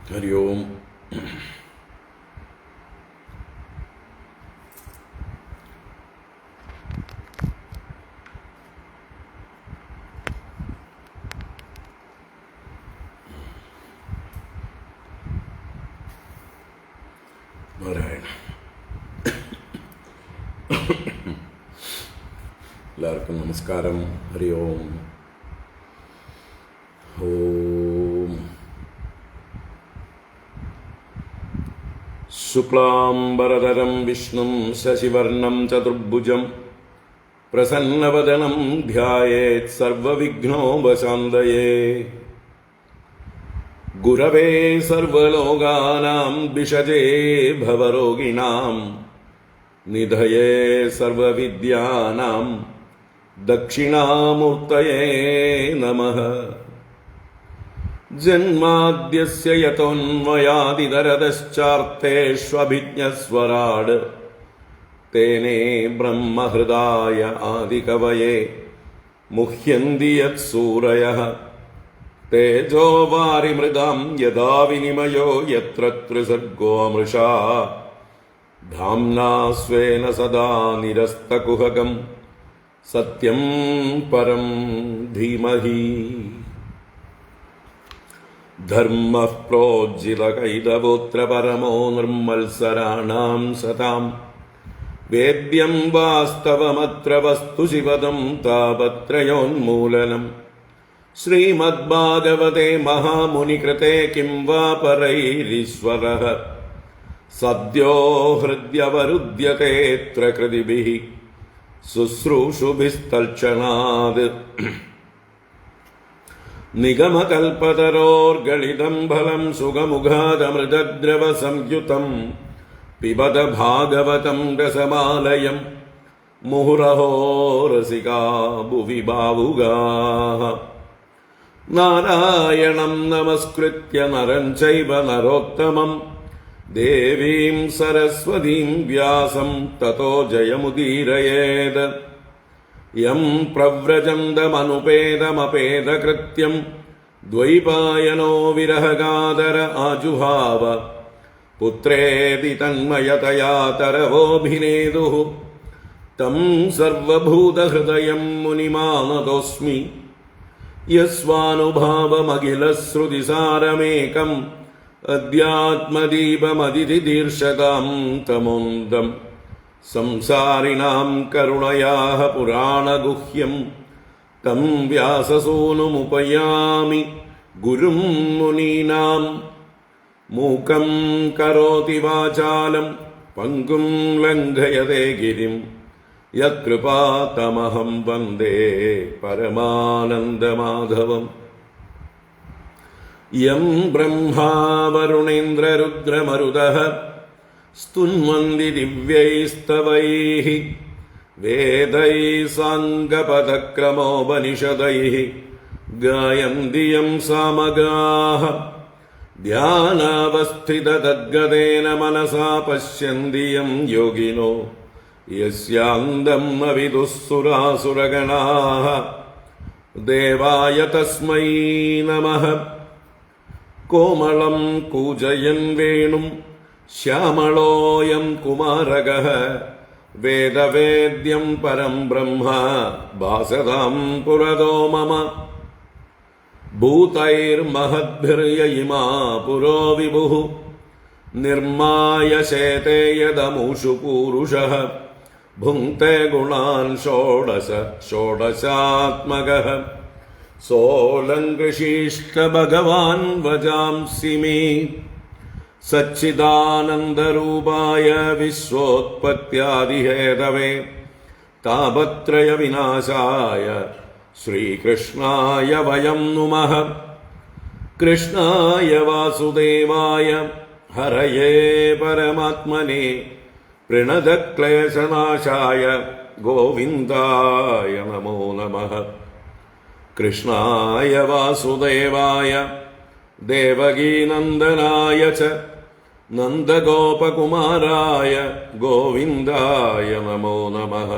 ഹരി ഓം. നാരായണ. എല്ലാവർക്കും നമസ്കാരം. ഹരി ഓം. ഓം. ശുക്ലാംബരധരം വിഷ്ണും ശശിവർണം ചതുർഭുജം പ്രസന്നവദനം ധ്യായേത് സർവവിഘ്നോപശാന്തയേ. ഗുരവേ സർവലോകാനാം ഭിഷജേ ഭവരോഗിണാം നിധയേ സർവവിദ്യാനാം ദക്ഷിണാമൂർത്തയേ നമഃ. ജന്മാദ്യസ്യ യതോന്മയാദിതരതശ്ചാർത്തേഷ്വഭിജ്ഞസ്വരാട് തേനേ ബ്രഹ്മഹൃദായ ആദികവയേ മുഹ്യന്തി യത്സൂരയഃ. തേജോ വാരിമൃതാം യഥാ വിനിമയോ യത്ര ത്രിസർഗോ മൃഷാ ധാംനാ സ്വേന സദാ നിരസ്തകുഹകം സത്യം പരം ധീമഹി. ധർമ്മഃ പ്രോജ്ജിതകൈതവോത്ര പരമോ നിർമ്മത്സരാണാം സതാം. വേദ്യം വാസ്തവമത്ര വസ്തു ശിവദം താപത്രയോന്മൂലനം. ശ്രീമദ്ഭാഗവതേ മഹാമുനികൃതേ കിം വാ പരൈരീശ്വരഃ സദ്യോ ഹൃദ്യവരുദ്യതേത്ര കൃതിഭിഃ ശുശ്രൂഷുഭിസ്തൽക്ഷണാത്. നിഗമകൽപതരോർഗളിതം ഫലം സുഖമുഖാദമൃതദ്രവ സംയുതം പിബത ഭാഗവതം രസമാലയം മുഹുരഹോ രസികാ ഭുവി ഭാവുകാഃ. നാരായണം നമസ്കൃത്യ നരം ചൈവ നരോത്തമം ദേവീം സരസ്വതീം വ്യാസം തതോ ജയമുദീരയേത്. യം പ്രവ്രജന്തമനുപേതമപേതകൃത്യം ദ്വൈപായനോ വിരഹകാതര ആജുഹാവ. പുത്രേതി തന്മയതയാ തരവോഭിനേതുഃ തം സർവഭൂതഹൃദയം മുനിമാനതോസ്മി. യസ്വാനുഭാവമഖിലശ്രുതിസാരമേകം അധ്യാത്മദീപമതിഥിദീർഷതാം തമോന്തം. സംസാരിണാം കരുണയാഃ പുരാണഗുഹ്യം തം വ്യാസസൂനുമുപയാമി ഗുരും മുനീനാം. മൂകം കരോതി വാചാലം പങ്കും ലംഘയതേ ഗിരിം യത്കൃപാതമഹം വന്ദേ പരമാനന്ദമാധവം. യം ബ്രഹ്മാ വരുണേന്ദ്രരുദ്രമരുതഃ സ്തുന്വന്തി ദിവ്യൈസ്തവൈഃ വേദൈഃ സാംഗപദക്രമോപനിഷദൈഃ ഗായന്തി യം സാമഗാഃ. ധ്യാനാവസ്ഥിതതദ്ഗതേന മനസാ പശ്യന്തി യം യോഗിനോ യസ്യാന്തം ന വിദുഃ സുരാസുരഗണാഃ. ദേവായ തസ്മൈ നമഃ. കോമളം കൂജയൻ വേണും ശ്യാമളോയം കുമാരകഃ. വേദവേദ്യം പരം ബ്രഹ്മ ഭാസതാം പുരതോ മമ. ഭൂതൈർമഹദ്ഭിർയയിമാ പുരോ വിഭുഃ നിർമ്മായ ശേതേ യദമൂഷു പൂരുഷഃ. ഭുങ്ക്തേ ഗുണാൻ ഷോഡശ ഷോഡശാത്മകഃ. സോലങ്കൃശീഷ്ട ഭഗവാൻ വജാംസി മേ. സച്ചിദാനന്ദരൂപായ വിശ്വോത്പത്യാദിഹേതവേ താപത്രയ വിനാശായ ശ്രീകൃഷ്ണായ വയം നുമഃ. കൃഷ്ണായ വാസുദേവായ ഹരയേ പരമാത്മനെ പ്രണതക്ലേശനാശായ ഗോവിന്ദായ നമോ നമഃ. കൃഷ്ണായ വാസുദേവായ ദേവകീനന്ദനായ ച നന്ദഗോപകുമാരായ ഗോവിന്ദായ നമോ നമഃ.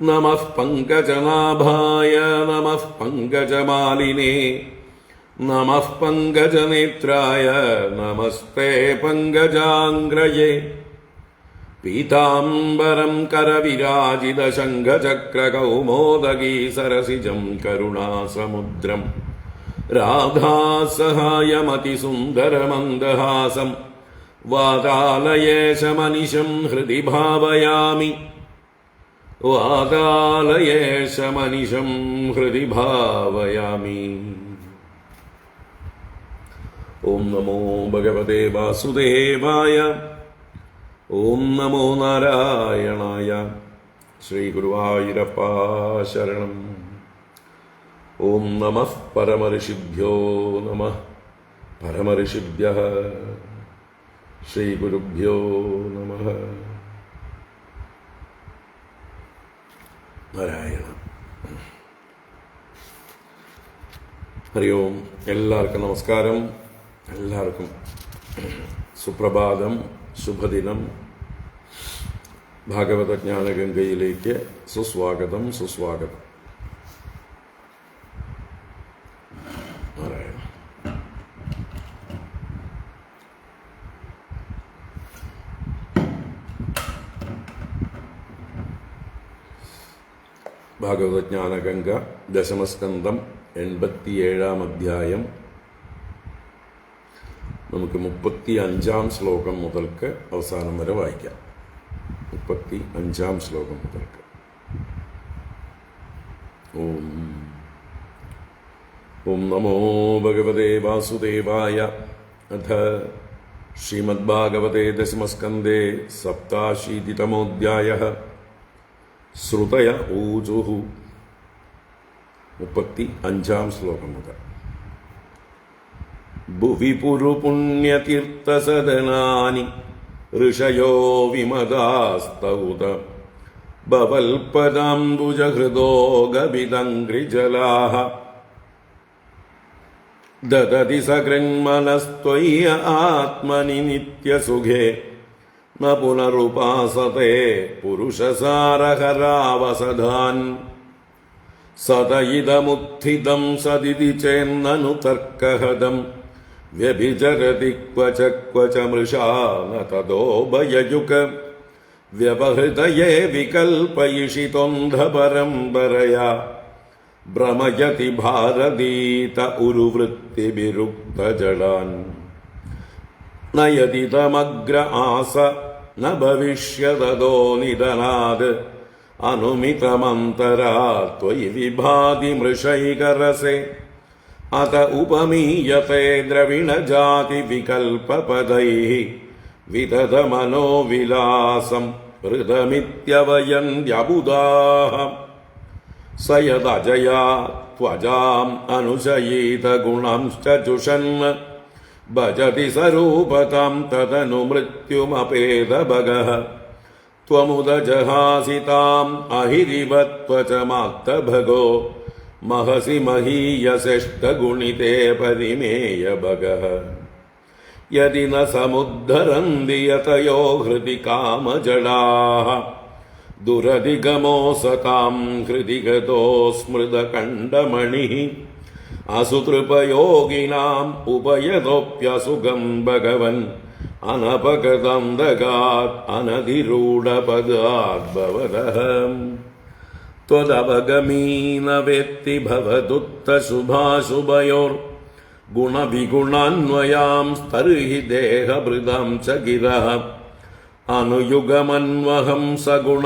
നമഃ പങ്കജനാഭായ നമഃ പങ്കജമാലിനേ നമഃ പങ്കജനേത്രായ നമസ്തേ പങ്കജാംഗ്രയേ പീതാംബരം കരവിരാജിതശംഖചക്രകൗമോദഗീ സരസിജം കരുണാസമുദ്രം രാധാസഹായമതിസുന്ദരമന്ദഹാസം വാതാലയേശമനിശം ഹൃദി ഭാവയാമി വാതാലയേശമനിശം ഹൃദി ഭാവയാമി. ഓം നമോ ഭഗവതേ വാസുദേവായ. ഓം നമോ നാരായണായ. ശ്രീ ഗുരുവായൂരപ്പ ശരണം. ഓം നമഃ പരമഋഷിഭ്യോ നമഃ പരമഋഷിഭ്യഃ. ശ്രീ ഗുരുഭ്യോ നമഃ. നാരായണ. ഹരി ഓം. എല്ലാവർക്കും നമസ്കാരം. എല്ലാവർക്കും സുപ്രഭാതം, ശുഭദിനം. ഭാഗവത ജ്ഞാനഗംഗയിലേക്ക് സുസ്വാഗതം, സുസ്വാഗതം. നാരായണ. ഭാഗവത ജ്ഞാനഗംഗ ദശമസ്കന്ധം 87-ാം അധ്യായം. നമുക്ക് 35-ാം ശ്ലോകം മുതൽക്ക് അവസാനം വരെ വായിക്കാം. 35-ാം ശ്ലോകം മുതൽക്ക്. ഓം നമോ ഭഗവതേ വാസുദേവായ. അഥ ശ്രീമദ്ഭാഗവതേ ദശമസ്കന്ധേ 87-തമോऽധ്യായഃ. ശ്രുതയ ഊജുഃ. 35-ാം ശ്ലോകം മുതൽ. ഭുവി പുരുപുണ്യതീർത്ഥസദനാനി ഋഷയോ വിമതാസ്തൗത ഭവൽപദാംബുജഹൃദോ ഗവിദംഘ്രിജലാഃ ദദതി സകൃന്മനസ്ത്വയ്യ ആത്മനി നിത്യസുഖേ ന പുനരുപാസത്തെ പുരുഷസാരഹരാവസദാൻ സത ഇദമുത്ഥിതം സദിതി ചേന്നനു തർക്കഹദം വ്യഭിചരതി ക്വച ക്വച മൃഷാ ന തദോ ഭയയുക വ്യവഹൃതയേ വികൽപയിഷിതൊന്ധപരംപരയാ ഭ്രമയതി ഭാരതീത ഉരുവൃത്തിഭിരുക്തജടാൻ നയതിതമഗ്ര ആസ ന ഭവിഷ്യതോ നിധനാത് അനുമിതമന്തരാ ത്വയി വിഭാതി മൃഷൈകരസേ അത ഉപമീയത്തെ ദ്രവിണജാതി വികൽപപദൈഃ വിദധ മനോവിലാസം ഹൃദമിത്യവയന്ത്യബുധാഃ സ യദജയാ ത്വജാം അനുശയീത ഗുണംശ്ച ജുഷन् ഭജതി സരൂപതാം തദനു മൃത്യുമപേത ഭഗഃ ത്വമുദജഹാസി താം അഹിരിവത്വചമാക്തഭഗോ മഹസി മഹീയസെഷ്ടഗുണിതേ പരിമേയ ഭഗഃ യദി ന സമുദ്ധരന്തി യതയോ ഹൃദി കാമജടാഃ ദുരധിഗമോ സതാം ഹൃദി ഗതോ സ്മൃതകണ്ഡമണിഃ അസുതൃപയോഗിനാം ഉപയതോപ്യസുഖം ഭഗവൻ അനപഗതന്തകാത് അനധിരൂഢപദാത് ഭവതഃ ത്വദവഗമീന വേത്തി ഭവതുത്തശുഭാശുഭയോർ ഗുണവിഗുണാന്വയാം സ്തർഹി ദേഹഭൃതാം ച ഗിരഃ അനുയുഗമന്വഹം സഗുണ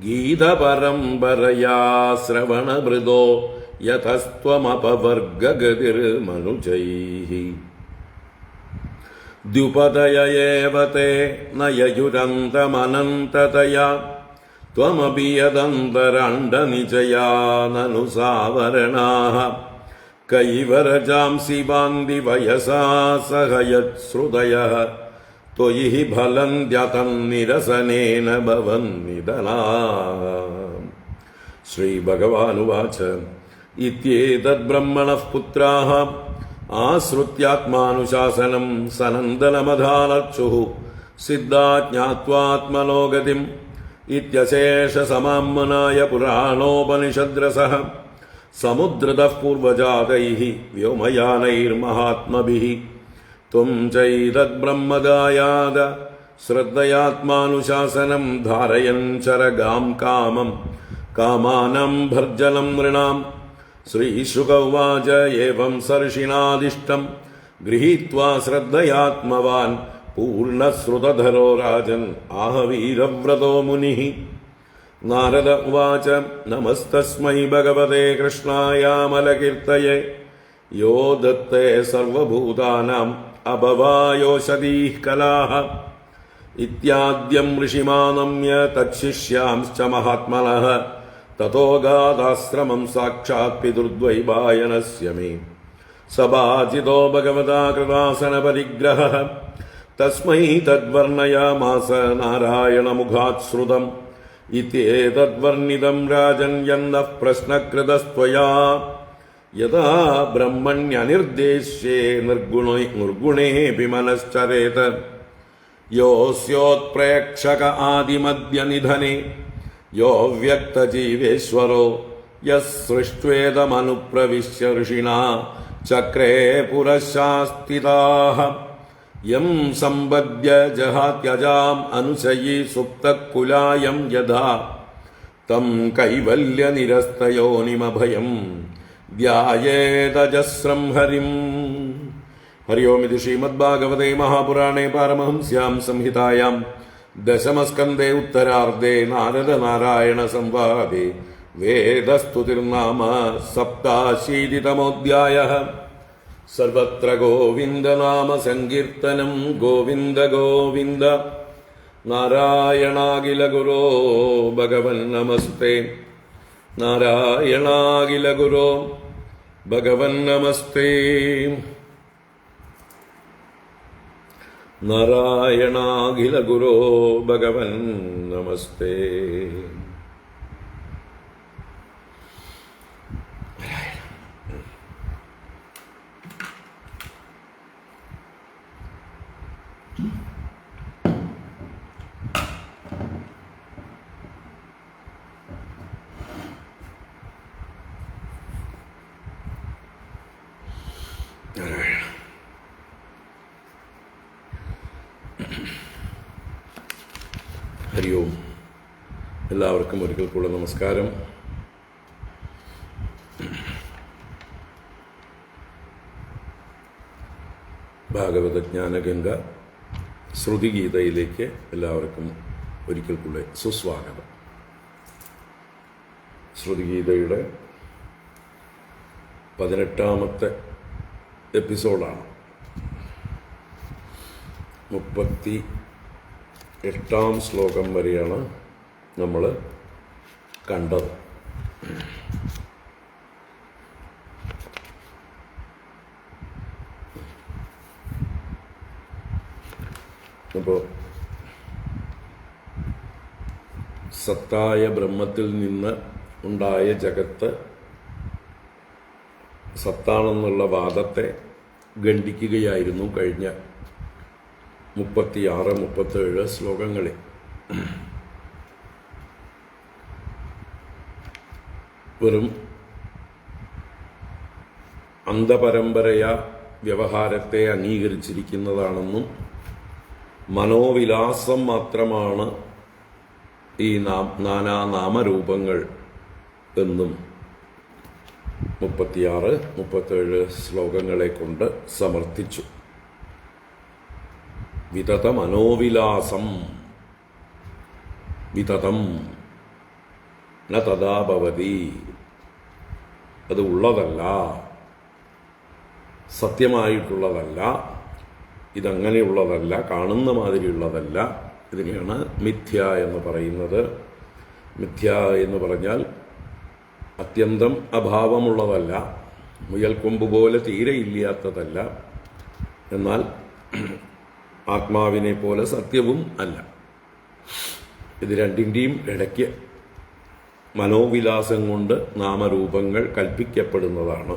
ഗീതപരംപരയാ ശ്രവണഭൃദോ യതസ്ത്വമപവർഗഗതിർമനുജൈഃ ദ്യുപദയ ഏവ തേ നയയുരന്തമനന്തതയാ ത്വമപി യദന്തരാണ്ഡനിജയാ നനു സാവരണാഃ കൈവരജാംസി വാന്തി വയസാ സഹയശ്രുതയഃ ത്വയി ഹി ഫലന്ത്യതന്നിരസനേന ഭവന്നിധനാഃ. ശ്രീഭഗവാനുവാച ഇത്യേതദ്ബ്രഹ്മണഃ പുത്രാഃ ആശ്രുത്യാത്മാനുശാസനം സനന്ദനമധാനർച്ചുഃ സിദ്ധാ ജ്ഞാത്വാത്മനോ ഗതിം ഇത്യശേഷ സമാമ്മനായ പുരാണോപനിഷദ്രസഃ സമുദ്രതഃ പൂർവജാതൈഃ വ്യോമയാനൈർമഹാത്മഭിः ത്വം ചൈതദ്ബ്രഹ്മദായാദ ശ്രദ്ധയാത്മാനുശാസനം ധാരയൻ ചരഗാം കാമം കാമാനം ഭർജനം നൃണാം. ശ്രീശുക ഉവാച ഏവം സർഷിണാദിഷ്ടം ഗൃഹീത്വാ ശ്രദ്ധയാത്മവാൻ പൂർണ്ണശ്രുതധരോ രാജൻ ആഹവീരവ്രതോ മുനിഃ. നാരദ ഉവാച നമസ്തസ്മൈ ഭഗവതേ കൃഷ്ണായാമലകീർത്തയേ യോ ദത്തേ സർവഭൂതാനാം അഭവായോഷധീഃ കലാഃ. ഇത്യാദ്യം ഋഷിമാനമ്യ തച്ഛിഷ്യാംശ്ച മഹാത്മനഃ തതോ ഗാദാശ്രമം സാക്ഷാത് പിതൃദ്വൈപായനസ്യ മേ. സഭാജിതോ ഭഗവതാ കൃതാസന പരിഗ്രഹഃ തസ്മൈ തദ്വർണയാമാസ നാരായണമുഖാത് ശ്രുതം. ഇത്യേതദ്വർണിതം രാജൻ യന്നഃ പ്രശ്നകൃതസ്ത്വയാ യഥാ ബ്രഹ്മണ്യനിർദ്ദേശ്യേ നിർഗുണേപി മനശ്ചരേത്. യോസ്യോത്പ്രേക്ഷക ആദിമദ്യനിധനെ യോ വ്യക്തജീവേശ്വരോ യസൃഷ്ട്വേദമനുപ്രവിശ്യ ഋഷിണാ ചക്രേ പുരഃശാസ്തിതാഃ. യം സമ്പദ്യ ജഹാത്യജാം അനുശയീ സുപ്തകുലായം യഥാ തം കൈവല്യനിരസ്തയോനിമഭയം ധ്യായേതജസ്രം ഹരിം. ഹരി ഓം. ഇത് ശ്രീമദ്ഭാഗവതേ മഹാപുരാണേ പാരമഹംസ്യാം സംഹിതായാം ദശമസ്കന്ധേ ഉത്തരാർദ്ധേ നാരദനാരായണ സംവാദേ വേദസ്തുതിർനാമ സപ്താശീതിതമോऽധ്യായഃ. സർവത്ര ഗോവിന്ദനാമ സങ്കീർത്തനം ഗോവിന്ദ ഗോവിന്ദ. നാരായണാഖില ഗുരോ ഭഗവൻ നമസ്തേ. നാരായണാഖില ഗുരോ ഭഗവൻ നമസ്തേ. നാരായണാഖില ഗുരോ ഭഗവൻ നമസ്തേ. ഹരി ഓം. എല്ലാവർക്കും ഒരിക്കൽ കൂടെ നമസ്കാരം. ഭാഗവതജ്ഞാനഗംഗ ശ്രുതിഗീതയിലേക്ക് എല്ലാവർക്കും ഒരിക്കൽ കൂടെ സുസ്വാഗതം. ശ്രുതിഗീതയുടെ 18ാമത്തെ എപ്പിസോഡാണ്. 38ാം ശ്ലോകം വരെയാണ് നമ്മൾ കണ്ടത്. അപ്പോൾ സത്തായ ബ്രഹ്മത്തിൽ നിന്ന് ഉണ്ടായ ജഗത്ത് സത്താണെന്നുള്ള വാദത്തെ ഖണ്ഡിക്കുകയായിരുന്നു കഴിഞ്ഞ 36-37 ശ്ലോകങ്ങളിൽ. വെറും അന്ധപരമ്പരയ വ്യവഹാരത്തെ അംഗീകരിച്ചിരിക്കുന്നതാണെന്നും മനോവിലാസം മാത്രമാണ് ഈ നാനാനാമരൂപങ്ങൾ എന്നും 36-37 ശ്ലോകങ്ങളെ കൊണ്ട് സമർത്ഥിച്ചു. വിതത മനോവിലാസം വിതതം ന തഥാ ഭവതി. അത് ഉള്ളതല്ല, സത്യമായിട്ടുള്ളതല്ല, ഇതങ്ങനെയുള്ളതല്ല, കാണുന്ന മാതിരിയുള്ളതല്ല. ഇതിനെയാണ് മിഥ്യ എന്ന് പറയുന്നത്. മിഥ്യ എന്ന് പറഞ്ഞാൽ അത്യന്തം അഭാവമുള്ളതല്ല, മുയൽക്കൊമ്പ് പോലെ തീരെ ഇല്ലാത്തതല്ല, എന്നാൽ ആത്മാവിനെ പോലെ സത്യവും അല്ല. ഇത് രണ്ടിൻ്റെയും ഇടയ്ക്ക് മനോവിലാസം കൊണ്ട് നാമരൂപങ്ങൾ കൽപ്പിക്കപ്പെടുന്നതാണ്.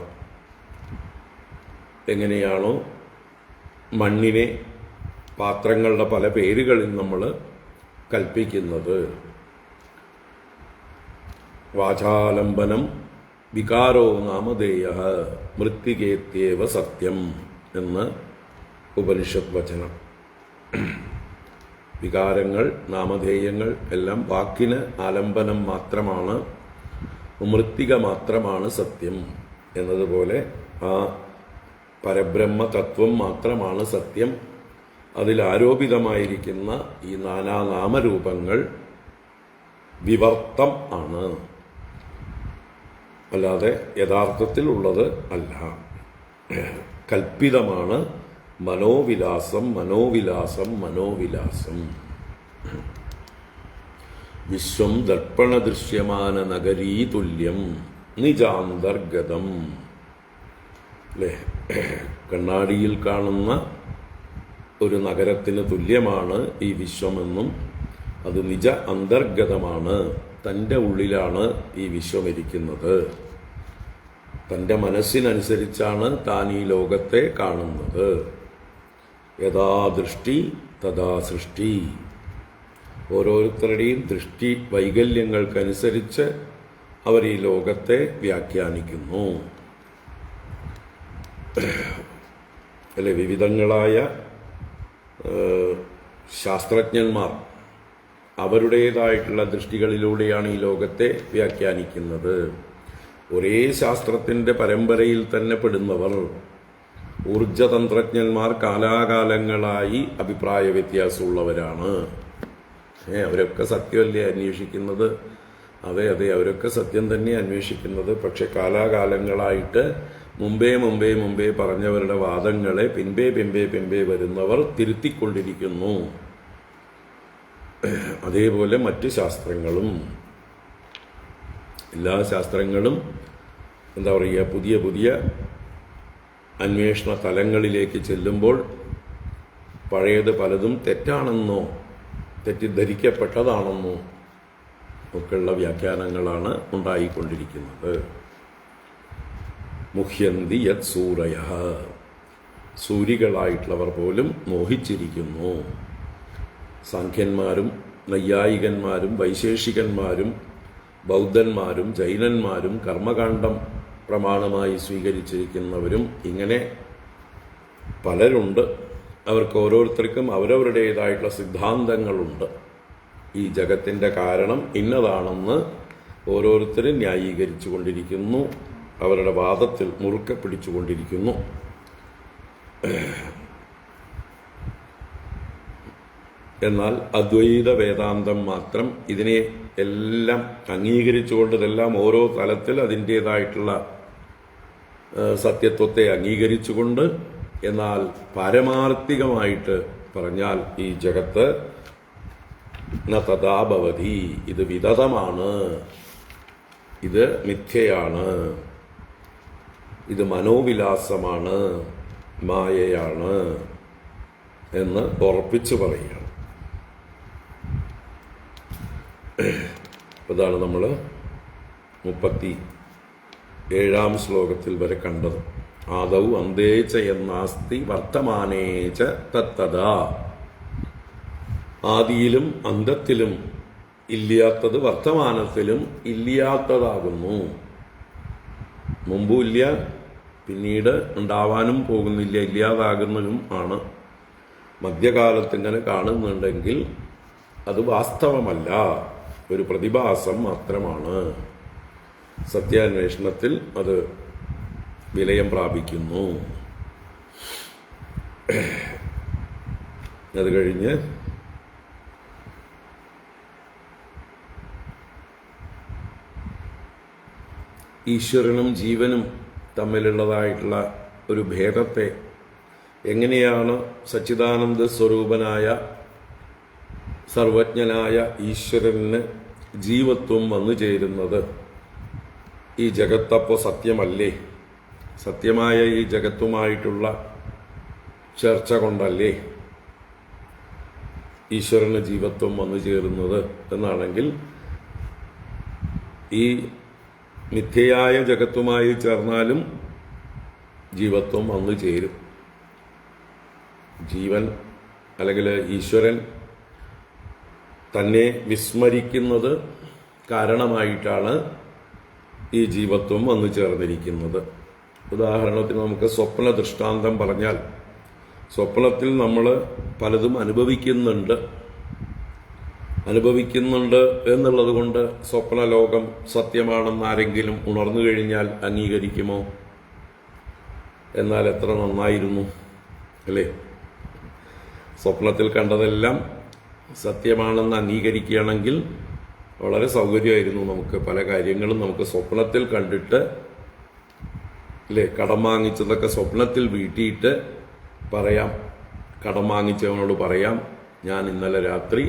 എങ്ങനെയാണോ മണ്ണിനെ പാത്രങ്ങളുടെ പല പേരുകളിൽ നമ്മൾ കൽപ്പിക്കുന്നത്, വാചാലംബനം വികാരോ നാമധേയ മൃത്തികേത്യേവ സത്യം എന്ന് ഉപനിഷത് വചനം. വികാരങ്ങൾ, നാമധേയങ്ങൾ എല്ലാം വാക്കിന് ആലംബനം മാത്രമാണ്, മൃത്തിക മാത്രമാണ് സത്യം എന്നതുപോലെ ആ പരബ്രഹ്മ തത്വം മാത്രമാണ് സത്യം. അതിൽ ആരോപിതമായിരിക്കുന്ന ഈ നാനാനാമരൂപങ്ങൾ വിവർത്തം ആണ്, അല്ലാതെ യഥാർത്ഥത്തിലുള്ളത് അല്ല. കൽപ്പിതമാണ്. മനോവിലാസം മനോവിലാസം മനോവിലാസം. വിശ്വം ദർപ്പണദൃശ്യമാന നഗരീ തുല്യം നിജാന്തർഗതം. അല്ലേ? കണ്ണാടിയിൽ കാണുന്ന ഒരു നഗരത്തിന് തുല്യമാണ് ഈ വിശ്വമെന്നും അത് നിജ അന്തർഗതമാണ്. തൻ്റെ ഉള്ളിലാണ് ഈ വിശ്വം ഇരിക്കുന്നത്. തൻ്റെ മനസ്സിനനുസരിച്ചാണ് താൻ ഈ ലോകത്തെ കാണുന്നത്. യഥാ ദൃഷ്ടി തഥാ സൃഷ്ടി. ഓരോരുത്തരുടെയും ദൃഷ്ടി വൈകല്യങ്ങൾക്കനുസരിച്ച് അവർ ഈ ലോകത്തെ വ്യാഖ്യാനിക്കുന്നു. അല്ലെ? വിവിധങ്ങളായ ശാസ്ത്രജ്ഞന്മാർ അവരുടേതായിട്ടുള്ള ദൃഷ്ടികളിലൂടെയാണ് ഈ ലോകത്തെ വ്യാഖ്യാനിക്കുന്നത്. ഒരേ ശാസ്ത്രത്തിൻ്റെ പരമ്പരയിൽ തന്നെ പെടുന്നവർ, ഊർജതന്ത്രജ്ഞന്മാർ, കാലാകാലങ്ങളായി അഭിപ്രായ വ്യത്യാസമുള്ളവരാണ്. അവരൊക്കെ സത്യമല്ലേ അന്വേഷിക്കുന്നത്? അതെ, അവരൊക്കെ സത്യം തന്നെ അന്വേഷിക്കുന്നത്. പക്ഷെ കാലാകാലങ്ങളായിട്ട് മുമ്പേ പറഞ്ഞവരുടെ വാദങ്ങളെ പിൻപേ വരുന്നവർ തിരുത്തിക്കൊണ്ടിരിക്കുന്നു. അതേപോലെ മറ്റ് ശാസ്ത്രങ്ങളും, എല്ലാ ശാസ്ത്രങ്ങളും എന്താ പറയുക, പുതിയ പുതിയ അന്വേഷണ തലങ്ങളിലേക്ക് ചെല്ലുമ്പോൾ പഴയത് പലതും തെറ്റാണെന്നോ തെറ്റിദ്ധരിക്കപ്പെട്ടതാണെന്നോ ഒക്കെയുള്ള വ്യാഖ്യാനങ്ങളാണ് ഉണ്ടായിക്കൊണ്ടിരിക്കുന്നത്. മുഹ്യന്തി യത് സൂരയ. സൂരികളായിട്ടുള്ളവർ പോലും മോഹിച്ചിരിക്കുന്നു. സാഖ്യന്മാരും നൈയായികന്മാരും വൈശേഷികന്മാരും ബൗദ്ധന്മാരും ജൈനന്മാരും കർമ്മകാണ്ഡം പ്രമാണമായി സ്വീകരിച്ചിരിക്കുന്നവരും ഇങ്ങനെ പലരുണ്ട്. അവർക്ക് ഓരോരുത്തർക്കും അവരവരുടേതായിട്ടുള്ള സിദ്ധാന്തങ്ങളുണ്ട്. ഈ ജഗത്തിൻ്റെ കാരണം ഇന്നതാണെന്ന് ഓരോരുത്തരും ന്യായീകരിച്ചു കൊണ്ടിരിക്കുന്നു. അവരുടെ വാദത്തിൽ മുറുക്കെ പിടിച്ചുകൊണ്ടിരിക്കുന്നു. എന്നാൽ അദ്വൈത വേദാന്തം മാത്രം ഇതിനെ എല്ലാം അംഗീകരിച്ചുകൊണ്ട്, ഇതെല്ലാം ഓരോ തലത്തിൽ അതിൻ്റേതായിട്ടുള്ള സത്യത്വത്തെ അംഗീകരിച്ചുകൊണ്ട്, എന്നാൽ പാരമാർത്ഥികമായിട്ട് പറഞ്ഞാൽ ഈ ജഗത്ത് ന തഥാ ഭവതി, ഇത് വിദതമാണ്, ഇത് മിഥ്യയാണ്, ഇത് മനോവിലാസമാണ്, മായയാണ് എന്ന് ഉറപ്പിച്ചു പറയുകയാണ്. അതാണ് നമ്മൾ 37 ശ്ലോകത്തിൽ വരെ കണ്ടത്. ആദൗ അന്തേച്ച എന്നാസ്തി വർത്തമാനേച്ച തത്തതാ. ആദിയിലും അന്തത്തിലും ഇല്ലാത്തത് വർത്തമാനത്തിലും ഇല്ലാത്തതാകുന്നു. മുമ്പും ഇല്ല, പിന്നീട് ഉണ്ടാവാനും പോകുന്നില്ല, ഇല്ലാതാകുന്നതും ആണ്. മധ്യകാലത്ത് ഇങ്ങനെ കാണുന്നുണ്ടെങ്കിൽ അത് വാസ്തവമല്ല, ഒരു പ്രതിഭാസം മാത്രമാണ്. സത്യാന്വേഷണത്തിൽ അത് വിലയം പ്രാപിക്കുന്നു. അത് കഴിഞ്ഞ് ഈശ്വരനും ജീവനും തമ്മിലുള്ളതായിട്ടുള്ള ഒരു ഭേദത്തെ എങ്ങനെയാണ് സച്ചിദാനന്ദ സ്വരൂപനായ സർവജ്ഞനായ ഈശ്വരന് ജീവത്വം വന്നു ചേരുന്നത്? ഈ ജഗത്തപ്പോൾ സത്യമല്ലേ? സത്യമായ ഈ ജഗത്തുമായിട്ടുള്ള ചർച്ച കൊണ്ടല്ലേ ഈശ്വരന് ജീവത്വം വന്നു ചേരുന്നത് എന്നാണെങ്കിൽ, ഈ മിഥ്യയായ ജഗത്തുമായി ചേർന്നാലും ജീവത്വം വന്നു ചേരും. ജീവൻ അല്ലെങ്കിൽ ഈശ്വരൻ തന്നെ വിസ്മരിക്കുന്നത് കാരണമായിട്ടാണ് ഈ ജീവത്വം വന്നു ചേർന്നിരിക്കുന്നത്. ഉദാഹരണത്തിന് നമുക്ക് സ്വപ്ന ദൃഷ്ടാന്തം പറഞ്ഞാൽ, സ്വപ്നത്തിൽ നമ്മൾ പലതും അനുഭവിക്കുന്നുണ്ട് എന്നുള്ളത് കൊണ്ട് സ്വപ്നലോകം സത്യമാണെന്ന് ആരെങ്കിലും ഉണർന്നു കഴിഞ്ഞാൽ അംഗീകരിക്കുമോ? എന്നാൽ എത്ര നന്നായിരുന്നു അല്ലേ? സ്വപ്നത്തിൽ കണ്ടതെല്ലാം സത്യമാണെന്ന് അംഗീകരിക്കുകയാണെങ്കിൽ വളരെ സൗകര്യമായിരുന്നു. നമുക്ക് പല കാര്യങ്ങളും നമുക്ക് സ്വപ്നത്തിൽ കണ്ടിട്ട് അല്ലേ, കടം വാങ്ങിച്ചതൊക്കെ സ്വപ്നത്തിൽ വീട്ടിയിട്ട് പറയാം. കടം വാങ്ങിച്ചവനോട് പറയാം, ഞാൻ ഇന്നലെ രാത്രി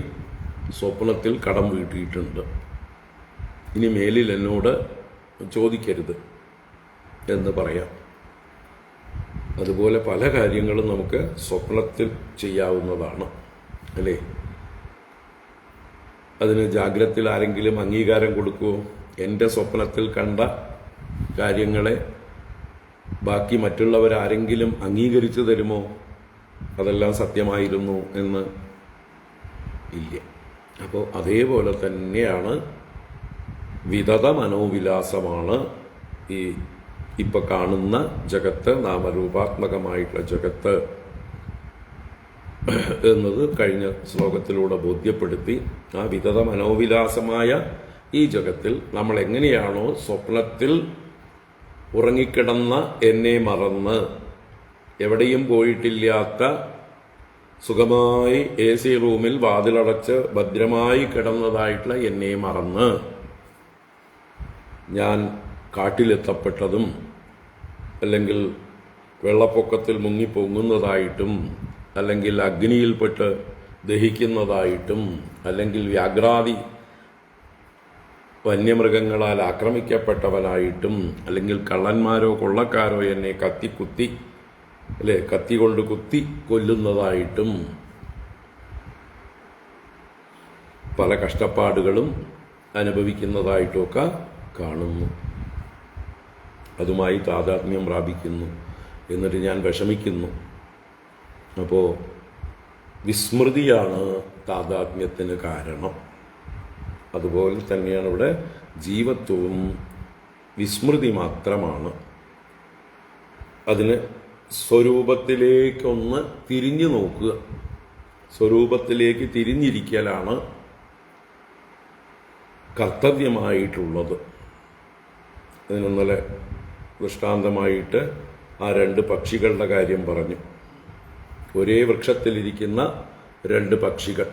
സ്വപ്നത്തിൽ കടം വീട്ടിയിട്ടുണ്ട്, ഇനി മേലിൽ എന്നോട് ചോദിക്കരുത് എന്ന് പറയാം. അതുപോലെ പല കാര്യങ്ങളും നമുക്ക് സ്വപ്നത്തിൽ ചെയ്യാവുന്നതാണ് അല്ലേ? അതിന് ജാഗ്രതയിൽ ആരെങ്കിലും അംഗീകാരം കൊടുക്കുമോ? എൻ്റെ സ്വപ്നത്തിൽ കണ്ട കാര്യങ്ങളെ ബാക്കി മറ്റുള്ളവരാരെങ്കിലും അംഗീകരിച്ചു തരുമോ അതെല്ലാം സത്യമായിരുന്നു എന്ന്? ഇല്ല. അപ്പോൾ അതേപോലെ തന്നെയാണ് വിതത മനോവിലാസമാണ് ഈ ഇപ്പൊ കാണുന്ന ജഗത്ത്, നാമരൂപാത്മകമായിട്ടുള്ള ജഗത്ത് എന്നത് കഴിഞ്ഞ ശ്ലോകത്തിലൂടെ ബോധ്യപ്പെടുത്തി. ആ വിതത മനോവിലാസമായ ഈ ജഗത്തിൽ നമ്മൾ എങ്ങനെയാണോ സ്വപ്നത്തിൽ ഉറങ്ങിക്കിടന്ന എന്നെ മറന്ന്, എവിടെയും പോയിട്ടില്ലാത്ത സുഖമായി AC റൂമിൽ വാതിലടച്ച് ഭദ്രമായി കിടന്നതായിട്ടുള്ള എന്നെ മറന്ന് ഞാൻ കാട്ടിലെത്തപ്പെട്ടതും അല്ലെങ്കിൽ വെള്ളപ്പൊക്കത്തിൽ മുങ്ങിപ്പൊങ്ങുന്നതായിട്ടും അല്ലെങ്കിൽ അഗ്നിയിൽപ്പെട്ട് ദഹിക്കുന്നതായിട്ടും അല്ലെങ്കിൽ വ്യാഘ്രാദി വന്യമൃഗങ്ങളാൽ ആക്രമിക്കപ്പെട്ടവനായിട്ടും അല്ലെങ്കിൽ കള്ളന്മാരോ കൊള്ളക്കാരോ എന്നെ കത്തി കൊണ്ട് കുത്തി കൊല്ലുന്നതായിട്ടും പല കഷ്ടപ്പാടുകളും അനുഭവിക്കുന്നതായിട്ടുമൊക്കെ കാണുന്നു. അതുമായി താദാത്മ്യം പ്രാപിക്കുന്നു. എന്നിട്ട് ഞാൻ വിഷമിക്കുന്നു. അപ്പോൾ വിസ്മൃതിയാണ് താദാത്മ്യത്തിന് കാരണം. അതുപോലെ തന്നെയാണ് ഇവിടെ ജീവത്വവും വിസ്മൃതി മാത്രമാണ്. അതിന് സ്വരൂപത്തിലേക്കൊന്ന് തിരിഞ്ഞു നോക്കുക, സ്വരൂപത്തിലേക്ക് തിരിഞ്ഞിരിക്കലാണ് കർത്തവ്യമായിട്ടുള്ളത്. അതിനൊന്നലെ ദൃഷ്ടാന്തമായിട്ട് ആ 2 പക്ഷികളുടെ കാര്യം പറഞ്ഞു. ഒരേ വൃക്ഷത്തിലിരിക്കുന്ന 2 പക്ഷികൾ,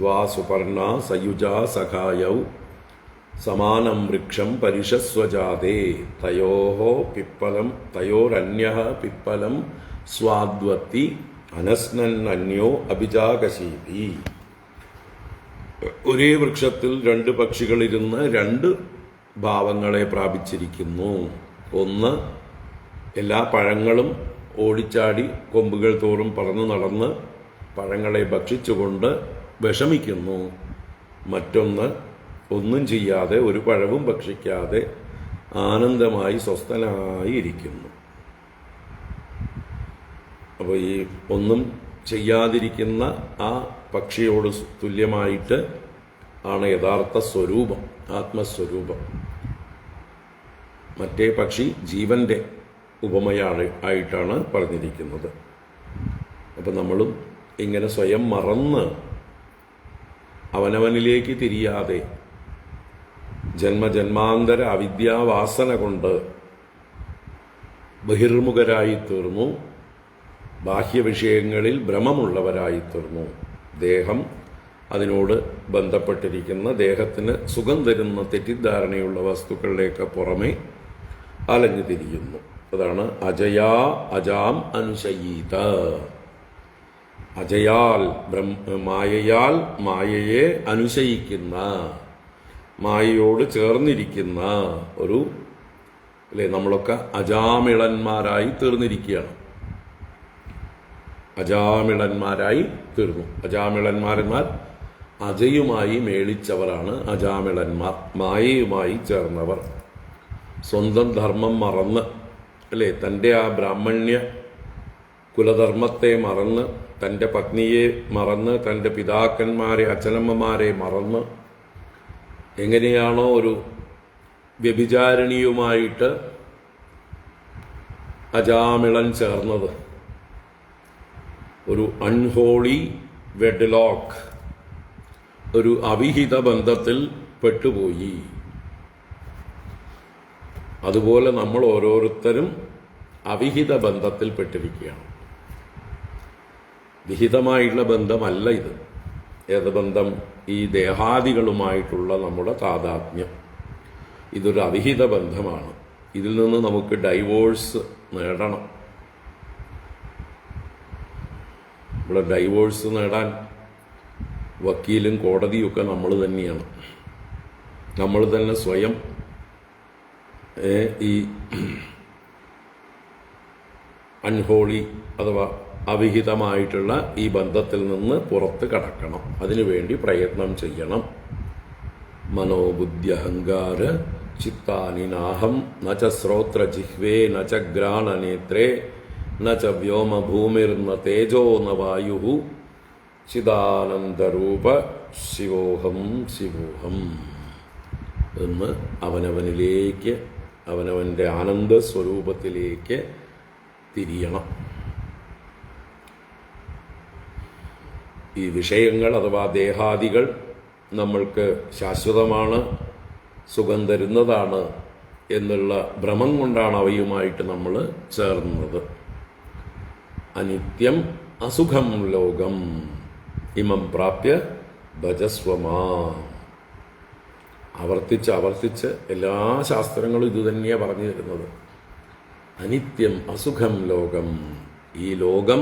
ദ്വാസുപർണ സയുജ സഖായൗ സമാനം വൃക്ഷം പരിഷസ്വജാതേ തയോരന്യഃ പിപ്പലം സ്വാദ്വത്തി അനസ്നന്യോ അഭിജാകശീതി. ഒരേ വൃക്ഷത്തിൽ 2 പക്ഷികളിരുന്ന് 2 ഭാവങ്ങളെ പ്രാപിച്ചിരിക്കുന്നു. ഒന്ന്, എല്ലാ പഴങ്ങളും ഓടിച്ചാടി കൊമ്പുകൾ തോറും പറന്നു നടന്ന് പഴങ്ങളെ ഭക്ഷിച്ചുകൊണ്ട് വിഷമിക്കുന്നു. മറ്റൊന്ന്, ഒന്നും ചെയ്യാതെ ഒരു പഴവും ഭക്ഷിക്കാതെ ആനന്ദമായി സ്വസ്ഥനായി ഇരിക്കുന്നു. അപ്പോൾ ഈ ഒന്നും ചെയ്യാതിരിക്കുന്ന ആ പക്ഷിയോട് തുല്യമായിട്ട് ആണ് യഥാർത്ഥ സ്വരൂപം, ആത്മസ്വരൂപം. മറ്റേ പക്ഷി ജീവന്റെ ഉപമയായിട്ടാണ് പറഞ്ഞിരിക്കുന്നത്. അപ്പം നമ്മളും ഇങ്ങനെ സ്വയം മറന്ന് അവനവനിലേക്ക് തിരിയാതെ ജന്മജന്മാന്തര അവിദ്യാവാസന കൊണ്ട് ബഹിർമുഖരായി തീർന്നു, ബാഹ്യവിഷയങ്ങളിൽ ഭ്രമമുള്ളവരായി തീർന്നു. ദേഹം, അതിനോട് ബന്ധപ്പെട്ടിരിക്കുന്ന ദേഹത്തിന് സുഖം തരുന്ന തെറ്റിദ്ധാരണയുള്ള വസ്തുക്കളിലേക്ക് പുറമെ അലഞ്ഞു തിരിയുന്നു. അതാണ് അജയാ അജാം അനുശയീത. അജയാൽ മായയാൽ മായയെ അനുശയിക്കുന്ന, മായയോട് ചേർന്നിരിക്കുന്ന ഒരു നമ്മളൊക്കെ അജാമിളന്മാരായി തീർന്നിരിക്കുകയാണ്. അജാമിളന്മാരായി തീർന്നു. അജാമിളന്മാരെന്നാൽ അജയുമായി മേളിച്ചവരാണ് അജാമിളന്മാർ, മായയുമായി ചേർന്നവർ. സ്വന്തം ധർമ്മം മറന്ന് തൻ്റെ ആ ബ്രാഹ്മണ്യ കുലധർമ്മത്തെ മറന്ന്, തൻ്റെ പത്നിയെ മറന്ന്, തൻ്റെ പിതാക്കന്മാരെ അച്ഛനമ്മമാരെ മറന്ന്, എങ്ങനെയാണോ ഒരു വ്യഭിചാരിണിയുമായിട്ട് അജാമിളൻ ചേർന്നത്, ഒരു അൺഹോളി വെഡ്ലോക്ക്, ഒരു അവിഹിത ബന്ധത്തിൽ പെട്ടുപോയി. അതുപോലെ നമ്മൾ ഓരോരുത്തരും അവിഹിത ബന്ധത്തിൽ പെട്ടിരിക്കുകയാണ്. വിഹിതമായിട്ടുള്ള ബന്ധമല്ല ഇത്. ഏത് ബന്ധം? ഈ ദേഹാദികളുമായിട്ടുള്ള നമ്മുടെ താദാത്മ്യം. ഇതൊരു അവിഹിത ബന്ധമാണ്. ഇതിൽ നിന്ന് നമുക്ക് ഡൈവോഴ്സ് നേടണം. ഇവിടെ ഡൈവോഴ്സ് നേടാൻ വക്കീലും കോടതിയൊക്കെ നമ്മൾ തന്നെയാണ്. നമ്മൾ തന്നെ സ്വയം ഈ അൺഹോളി അഥവാ അവിഹിതമായിട്ടുള്ള ഈ ബന്ധത്തിൽ നിന്ന് പുറത്ത് കടക്കണം. അതിനുവേണ്ടി പ്രയത്നം ചെയ്യണം. മനോബുദ്ധ്യഹങ്കാര ചിത്താനി നാഹം ന ച ശ്രോത്ര ജിഹ്വേ ന ച ഘ്രാണനേത്രേ ന ച വ്യോമഭൂമിർന തേജോ ന വായു ചിദാനന്ദരൂപ ശിവോഹം ശിവോഹം എന്ന് അവനവനിലേക്ക്, അവനവൻ്റെ ആനന്ദ സ്വരൂപത്തിലേക്ക് തിരിയണം. ഈ വിഷയങ്ങൾ അഥവാ ദേഹാദികൾ നമ്മൾക്ക് ശാശ്വതമാണ്, സുഖം തരുന്നതാണ് എന്നുള്ള ഭ്രമം കൊണ്ടാണ് അവയുമായിട്ട് നമ്മൾ ചേർന്നത്. അനിത്യം അസുഖം ലോകം ഇമം പ്രാപ്യ ഭജസ്വമാ. ആവർത്തിച്ച് എല്ലാ ശാസ്ത്രങ്ങളും ഇതുതന്നെയാണ് പറഞ്ഞു തരുന്നത്. അനിത്യം അസുഖം ലോകം. ഈ ലോകം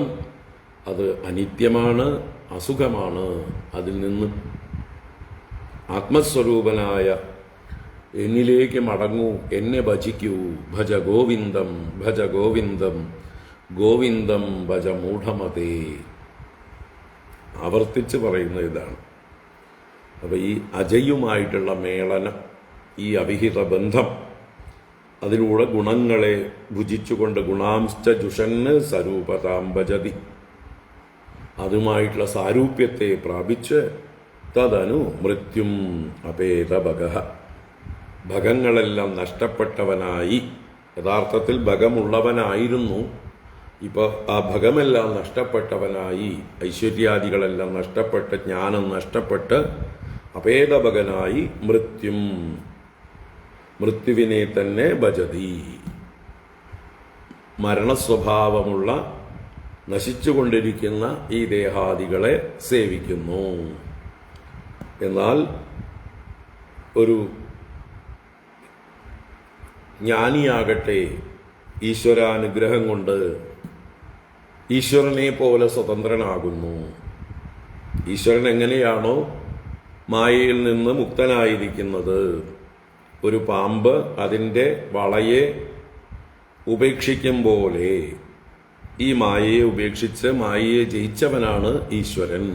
അത് അനിത്യമാണ്, അസുഖമാണ്. അതിൽ നിന്ന് ആത്മസ്വരൂപനായ എന്നിലേക്ക് മടങ്ങൂ, എന്നെ ഭജിക്കൂ. ഭജ ഗോവിന്ദം ഭജ ഗോവിന്ദം ഗോവിന്ദം ഭജ മൂഢമതേ. ആവർത്തിച്ച് പറയുന്ന ഇതാണ്. അപ്പോൾ ഈ അജയുമായിട്ടുള്ള മേളനം, ഈ അവിഹിത ബന്ധം, അതിലൂടെ ഗുണങ്ങളെ ഭുജിച്ചുകൊണ്ട് ഗുണാംശ്ച ജുഷന് സ്വരൂപതാം ഭജതി, അതുമായിട്ടുള്ള സാരൂപ്യത്തെ പ്രാപിച്ച് തദനു മൃത്യും അപേത ഭഗഃ, ഭഗങ്ങളെല്ലാം നഷ്ടപ്പെട്ടവനായി, യഥാർത്ഥത്തിൽ ഭഗമുള്ളവനായിരുന്നു, ഇപ്പോൾ ആ ഭഗമെല്ലാം നഷ്ടപ്പെട്ടവനായി, ഐശ്വര്യാദികളെല്ലാം നഷ്ടപ്പെട്ട് ജ്ഞാനം നഷ്ടപ്പെട്ട് അപേതഭഗനായി മൃത്യും, മൃത്യുവിനെ തന്നെ ഭജതി, മരണസ്വഭാവമുള്ള നശിച്ചുകൊണ്ടിരിക്കുന്ന ഈ ദേഹാദികളെ സേവിക്കുന്നു. എന്നാൽ ഒരു ജ്ഞാനിയാകട്ടെ ഈശ്വരാനുഗ്രഹം കൊണ്ട് ഈശ്വരനെ പോലെ സ്വതന്ത്രനാകുന്നു. ഈശ്വരൻ എങ്ങനെയാണോ മായയിൽ നിന്ന് മുക്തനായിരിക്കുന്നത്, ഒരു പാമ്പ് അതിൻ്റെ വളയെ ഉപേക്ഷിക്കും പോലെ ഈ മായയെ ഉപേക്ഷിച്ച് മായയെ ജയിച്ചവനാണ് ഈശ്വരൻ.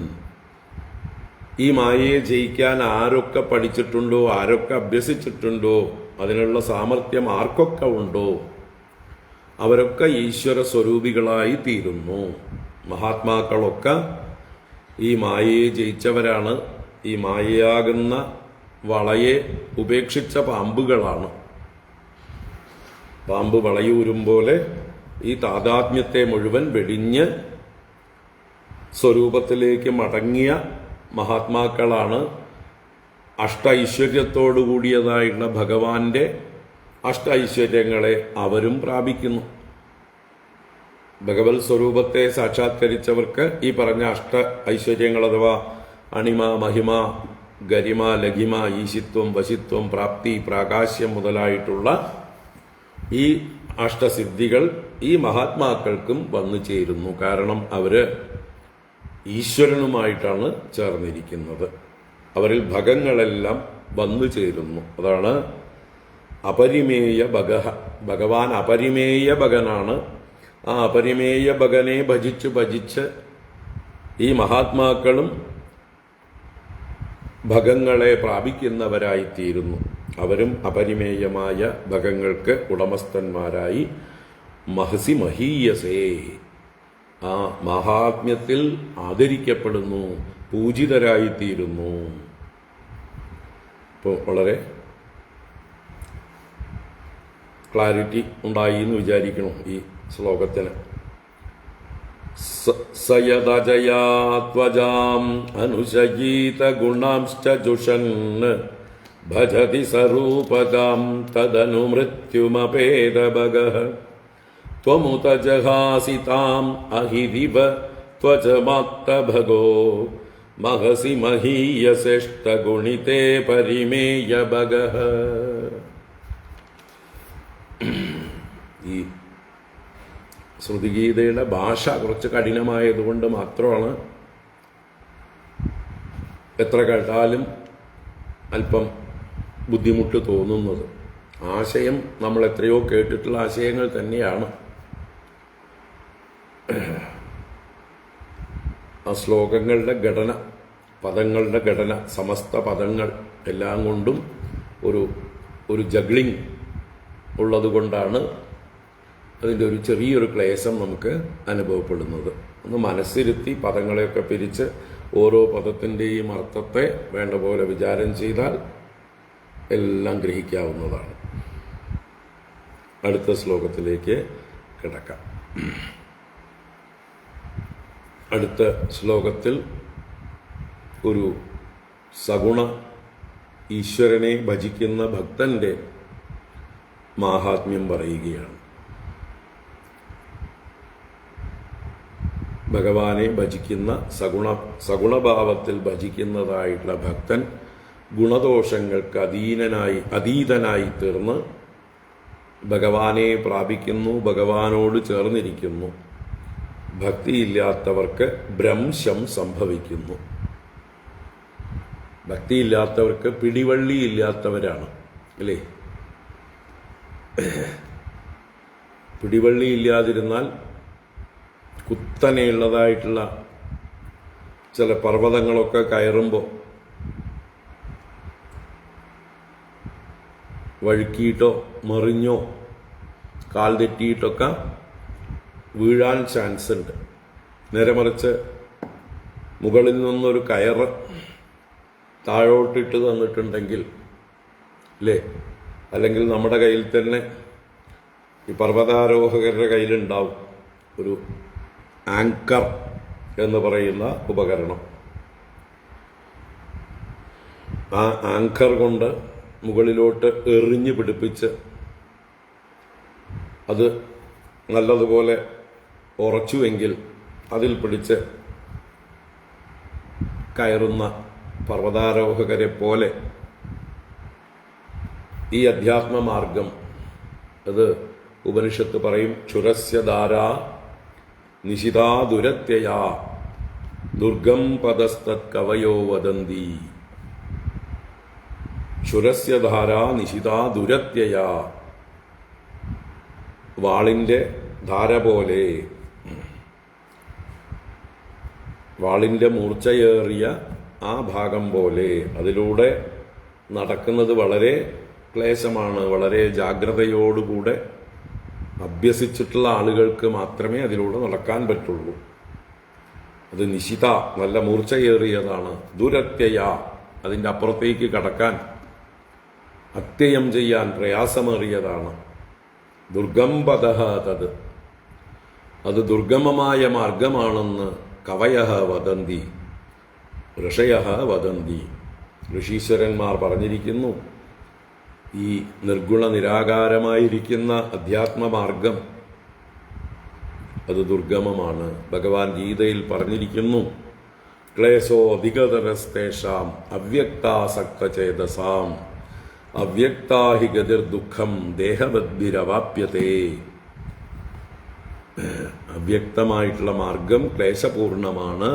ഈ മായയെ ജയിക്കാൻ ആരൊക്കെ പഠിച്ചിട്ടുണ്ടോ, ആരൊക്കെ അഭ്യസിച്ചിട്ടുണ്ടോ, അതിനുള്ള സാമർഥ്യം ആർക്കൊക്കെ ഉണ്ടോ, അവരൊക്കെ ഈശ്വര സ്വരൂപികളായി തീരുന്നു. മഹാത്മാക്കളൊക്കെ ഈ മായയെ ജയിച്ചവരാണ്. ഈ മായയാകുന്ന വളയെ ഉപേക്ഷിച്ച പാമ്പുകളാണ്. പാമ്പ് വളയൂരും പോലെ ഈ താദാത്മ്യത്തെ മുഴുവൻ വെടിഞ്ഞ് സ്വരൂപത്തിലേക്ക് മടങ്ങിയ മഹാത്മാക്കളാണ്. അഷ്ട ഐശ്വര്യത്തോടുകൂടിയതായിട്ടുള്ള ഭഗവാന്റെ അഷ്ട ഐശ്വര്യങ്ങളെ അവരും പ്രാപിക്കുന്നു. ഭഗവത് സ്വരൂപത്തെ സാക്ഷാത്കരിച്ചവർക്ക് ഈ പറഞ്ഞ അഷ്ട ഐശ്വര്യങ്ങൾ അഥവാ അണിമ, മഹിമ, ഗരിമ, ലഘിമ, ഈശിത്വം, വശിത്വം, പ്രാപ്തി, പ്രാകാശ്യം മുതലായിട്ടുള്ള ഈ അഷ്ടസിദ്ധികൾ ഈ മഹാത്മാക്കൾക്കും വന്നു ചേരുന്നു. കാരണം അവര് ഈശ്വരനുമായിട്ടാണ് ചേർന്നിരിക്കുന്നത്. അവരിൽ ഭഗങ്ങളെല്ലാം വന്നു ചേരുന്നു. അതാണ് അപരിമേയ ഭഗഃ. ഭഗവാൻ അപരിമേയ ഭഗനാണ്. ആ അപരിമേയ ഭഗനെ ഭജിച്ച് ഈ മഹാത്മാക്കളും ഭഗങ്ങളെ പ്രാപിക്കുന്നവരായിത്തീരുന്നു. അവരും അപരിമേയമായ ഭഗങ്ങൾക്ക് ഉടമസ്ഥന്മാരായി മഹസി മഹീയസേ, ആ മഹാത്മ്യത്തിൽ ആദരിക്കപ്പെടുന്നു, പൂജിതരായിത്തീരുന്നു. ഇപ്പോൾ വളരെ ക്ലാരിറ്റി ഉണ്ടായി എന്ന് വിചാരിക്കണം ഈ ശ്ലോകത്തിന്. സയദജയാത്വജാം അനുശയീത ഗുണാംശ്ച ജുഷൻ ഭജതി സരൂപതാം തദനു മൃത്യുമപേദഭഗഃ ത്വമുത ജഹാസിതാം അഹിരിവ ത്വജമാത്തഭഗോ മഹസി മഹീയസേഷ്ട ഗുണിതേ പരിമേയ ഭഗഃ. ഈ ശ്രുതിഗീതയുടെ ഭാഷ കുറച്ച് കഠിനമായതുകൊണ്ട് മാത്രമാണ് എത്ര കേട്ടാലും അല്പം ബുദ്ധിമുട്ട് തോന്നുന്നത്. ആശയം നമ്മൾ എത്രയോ കേട്ടിട്ടുള്ള ആശയങ്ങൾ തന്നെയാണ്. ആ ശ്ലോകങ്ങളുടെ ഘടന, പദങ്ങളുടെ ഘടന, സമസ്ത പദങ്ങൾ എല്ലാം കൊണ്ടും ഒരു ജഗ്ലിംഗ് ഉള്ളതുകൊണ്ടാണ് അതിൻ്റെ ഒരു ചെറിയൊരു ക്ലേശം നമുക്ക് അനുഭവപ്പെടുന്നത്. ഒന്ന് മനസ്സിരുത്തി പദങ്ങളെയൊക്കെ പിരിച്ച് ഓരോ പദത്തിൻ്റെയും അർത്ഥത്തെ വേണ്ട പോലെ വിചാരം ചെയ്താൽ എല്ലാം ഗ്രഹിക്കാവുന്നതാണ്. അടുത്ത ശ്ലോകത്തിലേക്ക് കിടക്കാം. അടുത്ത ശ്ലോകത്തിൽ ഒരു സഗുണ ഈശ്വരനെ ഭജിക്കുന്ന ഭക്തന്റെ മാഹാത്മ്യം പറയുകയാണ്. ഭഗവാനെ ഭജിക്കുന്ന സഗുണഭാവത്തിൽ ഭജിക്കുന്നതായിട്ടുള്ള ഭക്തൻ ഗുണദോഷങ്ങൾക്ക് അതീതനായി തീർന്ന് ഭഗവാനെ പ്രാപിക്കുന്നു, ഭഗവാനോട് ചേർന്നിരിക്കുന്നു. ഭക്തിയില്ലാത്തവർക്ക് ഭ്രംശം സംഭവിക്കുന്നു. ഭക്തിയില്ലാത്തവർക്ക് പിടിവള്ളിയില്ലാത്തവരാണ്, അല്ലേ? പിടിവള്ളിയില്ലാതിരുന്നാൽ കുത്തനെയുള്ളതായിട്ടുള്ള ചില പർവ്വതങ്ങളൊക്കെ കയറുമ്പോൾ വഴുക്കിയിട്ടോ മറിഞ്ഞോ കാൽ തെറ്റിയിട്ടൊക്കെ വീഴാൻ ചാൻസ് ഉണ്ട്. നേരെ മറിച്ച് മുകളിൽ നിന്നൊരു കയറ് താഴോട്ടിട്ട് തന്നിട്ടുണ്ടെങ്കിൽ, അല്ലേ, അല്ലെങ്കിൽ നമ്മുടെ കയ്യിൽ തന്നെ ഈ പർവ്വതാരോഹകരുടെ കയ്യിലുണ്ടാവും ഒരു ആങ്കർ എന്ന് പറയുന്ന ഉപകരണം. ആ ആങ്കർ കൊണ്ട് മുകളിലോട്ട് എറിഞ്ഞു പിടിപ്പിച്ച് അത് നല്ലതുപോലെ ഉറച്ചുവെങ്കിൽ അതിൽ പിടിച്ച് കയറുന്ന പർവ്വതാരോഹകരെ പോലെ ഈ അധ്യാത്മമാർഗം, അത് ഉപനിഷത്ത് പറയും, ക്ഷുരസ്യധാരാ നിശിതാ ദുരത്യയാ ദുർഗം പദസ്തത് കവയോ വദന്തി. ക്ഷുരസ്യധാരാ നിശിതാ ദുരത്യയാ, വാളിന്റെ ധാര പോലെ, വാളിന്റെ മൂർച്ചയേറിയ ആ ഭാഗം പോലെ അതിലൂടെ നടക്കുന്നത് വളരെ ക്ലേശമാണ്. വളരെ ജാഗ്രതയോടുകൂടെ അഭ്യസിച്ചിട്ടുള്ള ആളുകൾക്ക് മാത്രമേ അതിലൂടെ നടക്കാൻ പറ്റുള്ളൂ. അത് നിശിത, നല്ല മൂർച്ചയേറിയതാണ്. ദുരത്യയ, അതിൻ്റെ അപ്പുറത്തേക്ക് കടക്കാൻ, അത്യയം ചെയ്യാൻ പ്രയാസമേറിയതാണ്. ദുർഗംപദഃ തത്, അത് ദുർഗമമായ മാർഗമാണെന്ന് കവയഃ വദന്തി, ഋഷയഃ വദന്തി, ഋഷീശ്വരന്മാർ പറഞ്ഞിരിക്കുന്നു. ഈ നിർഗുണ നിരാകാരമായിരിക്കുന്ന അധ്യാത്മമാർഗം അത് ദുർഗമമാണ്. ഭഗവാൻ ഗീതയിൽ പറഞ്ഞിരിക്കുന്നു, ക്ലേശോ അധികതരസ്തേഷാം അവ്യക്താസക്തചേതസാം അവ്യക്താഹി ഗതിർ ദുഃഖം ദേഹവദ്ഭിരവാപ്യതേ. അവ്യക്തമായിട്ടുള്ള മാർഗം ക്ലേശപൂർണമാണ്,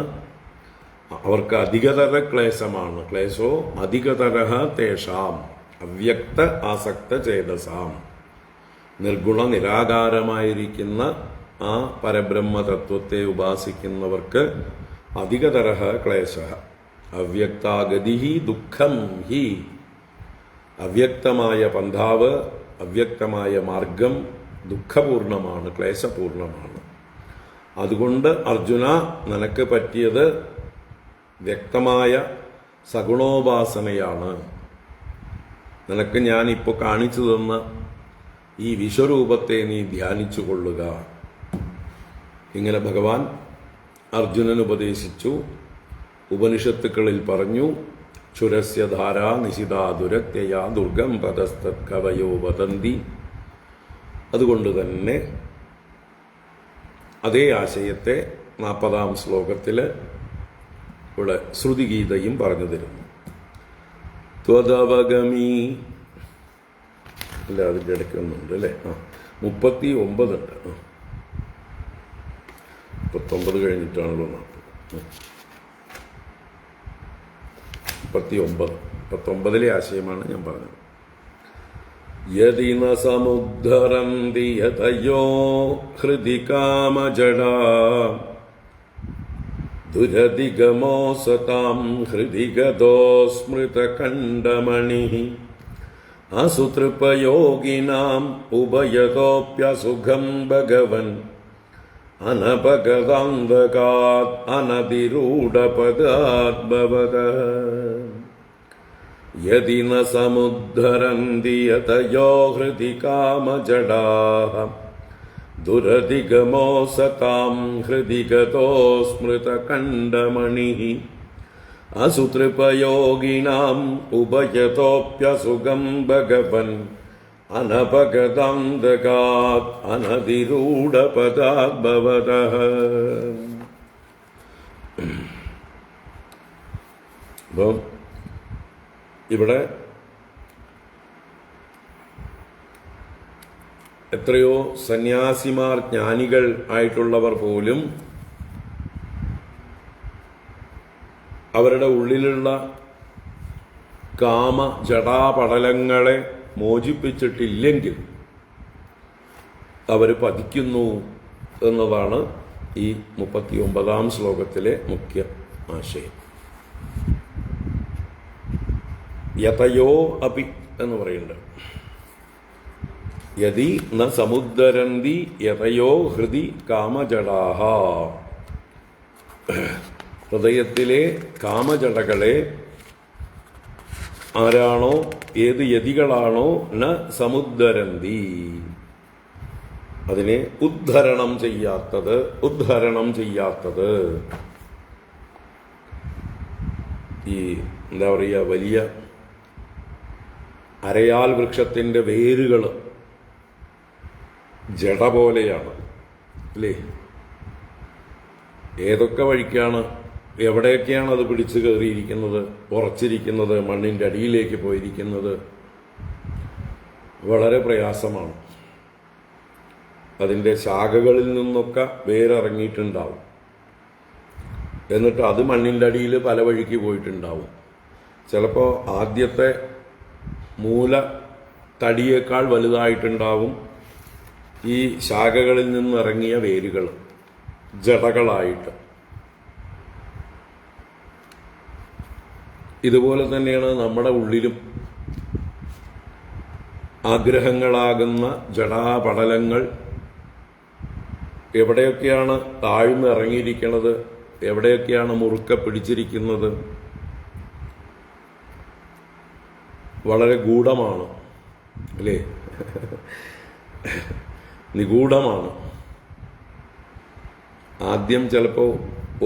അവർക്ക് അധികതര ക്ലേശമാണ്. ക്ലേശോ അധികതരഃ തേഷാം അവ്യക്ത ആസക്ത ചേതസാം. നിർഗുണ നിരാകാരമായിരിക്കുന്ന ആ പരബ്രഹ്മ തത്വത്തെ ഉപാസിക്കുന്നവർക്ക് അധികതരഃ ക്ലേശഃ. അവ്യക്താഗതി ദുഃഖം ഹി, അവ്യക്തമായ പന്ഥാവ്, അവ്യക്തമായ മാർഗം ദുഃഖപൂർണമാണ്, ക്ലേശപൂർണമാണ്. അതുകൊണ്ട് അർജുന, നിനക്ക് പറ്റിയത് വ്യക്തമായ സഗുണോപാസനയാണ്. നിനക്ക് ഞാൻ ഇപ്പോൾ കാണിച്ചു തന്ന ഈ വിശ്വരൂപത്തെ നീ ധ്യാനിച്ചു കൊള്ളുക. ഇങ്ങനെ ഭഗവാൻ അർജുനന് ഉപദേശിച്ചു. ഉപനിഷത്തുക്കളിൽ പറഞ്ഞു, ക്ഷുരസ്യ ധാരാ നിശിതാ ദുരത്യയാ ദുർഗം പദസ്തത് കവയോ വദന്തി. അതുകൊണ്ട് തന്നെ അതേ ആശയത്തെ 40-ാം ശ്ലോകത്തിൽ ഇവിടെ ശ്രുതിഗീതയും പറഞ്ഞു തരുന്നു. ത്വദവഗമീ അല്ല, അതിൻ്റെ ഇടയ്ക്ക് ഒന്നുണ്ട് അല്ലേ? 39 ഉണ്ട്. 39 കഴിഞ്ഞിട്ടാണല്ലോ 39 ആശയമാണ് ഞാൻ പറഞ്ഞത്. യദി ന സമുദ്ധരന്തി യതയോ ഹൃദി കാമജടാ ദുരധിഗമോ സതാം ഹൃദി ഗതോ സ്മൃതകണ്ഡമണിഃ അസുതൃപയോഗിനാം ഉഭയതോപ്യസുഖം ഭഗവൻ അനപഗതാന്തകാത് അനതിരൂഢപദാത് ഭവതഃ. യദി ന സമുദ്ധരന്തി യതയോ ഹൃദി കാമജടാഃ ദുരധിഗമോ സതാം ഹൃദി ഗതോ സ്മൃതകണ്ഡമണിഃ അസുതൃപയോഗിനാം ഉഭയതോപ്യസുഖം ഭഗവൻ അനപഗതാന്തകാത് അനതിരൂഢപദാത് ഭവതഃ. അപ്പം ഇവിടെ എത്രയോ സന്യാസിമാർ, ജ്ഞാനികൾ ആയിട്ടുള്ളവർ പോലും അവരുടെ ഉള്ളിലുള്ള കാമ ജടാപടലങ്ങളെ മോചിപ്പിച്ചിട്ടില്ലെങ്കിൽ അവർ പതിക്കുന്നു എന്നതാണ് ഈ 39-ാം ശ്ലോകത്തിലെ മുഖ്യ ആശയം. യതയോ അപി എന്ന് പറയുന്നുണ്ട്. യദി ന സമുദ്ധരന്തി യതയോ ഹൃദി കാമജടാഹ. ഹൃദയത്തിലെ കാമജടകളെ ആരാണോ, ഏത് യതികളാണോ ന സമുദ്ധരന്തി, അതിനെ ഉദ്ധരണം ചെയ്യാത്തത് ഈ എന്താ പറയുക, വലിയ അരയാൽ വൃക്ഷത്തിൻ്റെ വേരുകൾ ജട പോലെയാണ് അല്ലേ? ഏതൊക്കെ വഴിക്കാണ്, എവിടെയൊക്കെയാണ് അത് പിടിച്ചു കയറിയിരിക്കുന്നത്, ഉറച്ചിരിക്കുന്നത്, മണ്ണിൻ്റെ അടിയിലേക്ക് പോയിരിക്കുന്നത്. വളരെ പ്രയാസമാണ്. അതിൻ്റെ ശാഖകളിൽ നിന്നൊക്കെ വേരിറങ്ങിയിട്ടുണ്ടാവും. എന്നിട്ട് അത് മണ്ണിൻ്റെ അടിയിൽ പല വഴിക്ക് പോയിട്ടുണ്ടാവും. ചിലപ്പോൾ ആദ്യത്തെ മൂല തടിയേക്കാൾ വലുതായിട്ടുണ്ടാവും ഈ ശാഖകളിൽ നിന്നിറങ്ങിയ വേരുകൾ ജടകളായിട്ട്. ഇതുപോലെ തന്നെയാണ് നമ്മുടെ ഉള്ളിലും ആഗ്രഹങ്ങളാകുന്ന ജടാപടലങ്ങൾ എവിടെയൊക്കെയാണ് താഴ്ന്ന് ഇറങ്ങിയിരിക്കുന്നത്, എവിടെയൊക്കെയാണ് മുറുക്കെ പിടിച്ചിരിക്കുന്നത്, വളരെ ഗൂഢമാണ് അല്ലേ? നിഗൂഢമാണ്. ആദ്യം ചിലപ്പോൾ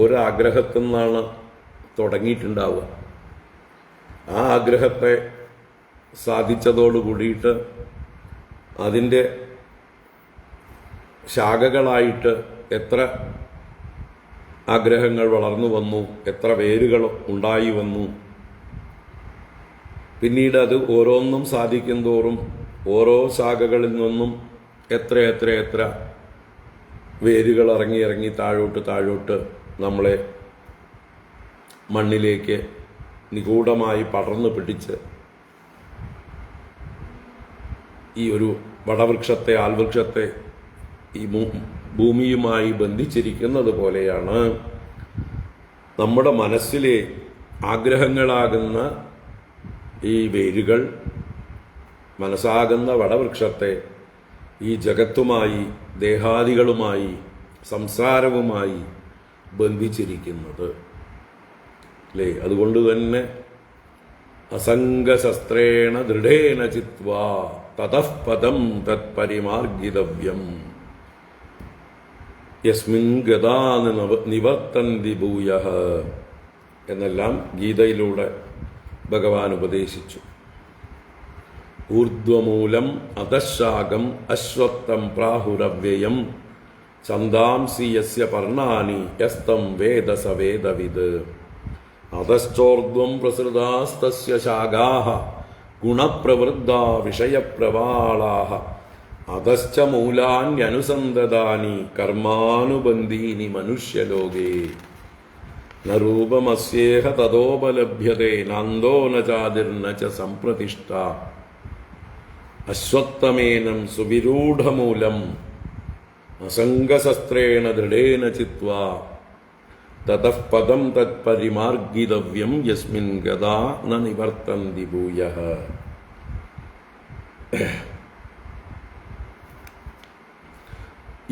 ഒരാഗ്രഹത്തിൽ നിന്നാണ് തുടങ്ങിയിട്ടുണ്ടാവുക. ആ ആഗ്രഹത്തെ സാധിച്ചതോടു കൂടിയിട്ട് അതിൻ്റെ ശാഖകളായിട്ട് എത്ര ആഗ്രഹങ്ങൾ വളർന്നു വന്നു, എത്ര വേരുകൾ ഉണ്ടായി വന്നു. പിന്നീട് അത് ഓരോന്നും സാധിക്കും തോറും ഓരോ ശാഖകളിൽ നിന്നും എത്ര എത്ര എത്ര വേരുകൾ ഇറങ്ങി താഴോട്ട് നമ്മളെ മണ്ണിലേക്ക് നിഗൂഢമായി പടർന്നു പിടിച്ച് ഈ ഒരു വടവൃക്ഷത്തെ, ആൽവൃക്ഷത്തെ ഈ ഭൂമിയുമായി ബന്ധിച്ചിരിക്കുന്നത് പോലെയാണ് നമ്മുടെ മനസ്സിലെ ആഗ്രഹങ്ങളാകുന്ന ഈ വേരുകൾ മനസ്സാകുന്ന വടവൃക്ഷത്തെ ഈ ജഗത്തുമായി, ദേഹാദികളുമായി, സംസാരവുമായി ബന്ധിച്ചിരിക്കുന്നത് അല്ലേ? അതുകൊണ്ട് തന്നെ അസംഗശസ്ത്രേണ ദൃഢേന ചിത്വാ തതഃ പദം തത്പരിമാർഗിതവ്യം യസ്മിൻ ഗതാ നിവർത്തന്തി ഭൂയഃ എന്നെല്ലാം ഗീതയിലൂടെ ഭഗവാൻ ഉപദേശിച്ചു. ഊർധ്വമൂലം അധഃശാഖം അശ്വത്ഥം പ്രാഹുരവ്യയം ഛന്ദാംസി യസ്യ പർണാനി യസ്തം വേദ സ വേദവിദ് അധശ്ചോർധ്വം പ്രസൃതാസ്തസ്യ ശാഖാഃ ഗുണപ്രവൃദ്ധാ വിഷയപ്രവാളാഃ അധശ്ച മൂലാന്യനുസന്തതാനി കർമാനുബന്ധീനി മനുഷ്യലോകേ ന രൂപമസ്യേഹ തതോപലഭ്യതേ നാന്തോ ന ചാതിർന ച സംപ്രതിഷ്ഠ അശ്വത്ഥമേനം സുവിരൂഢമൂലം അസംഗശസ്ത്രേണ ദൃഢേന ചിത്വാ തതഃ പദം തത്പരിമാർഗിതവ്യം യസ്മിൻ ഗതാ ന നിവർത്തന്തി ഭൂയഃ.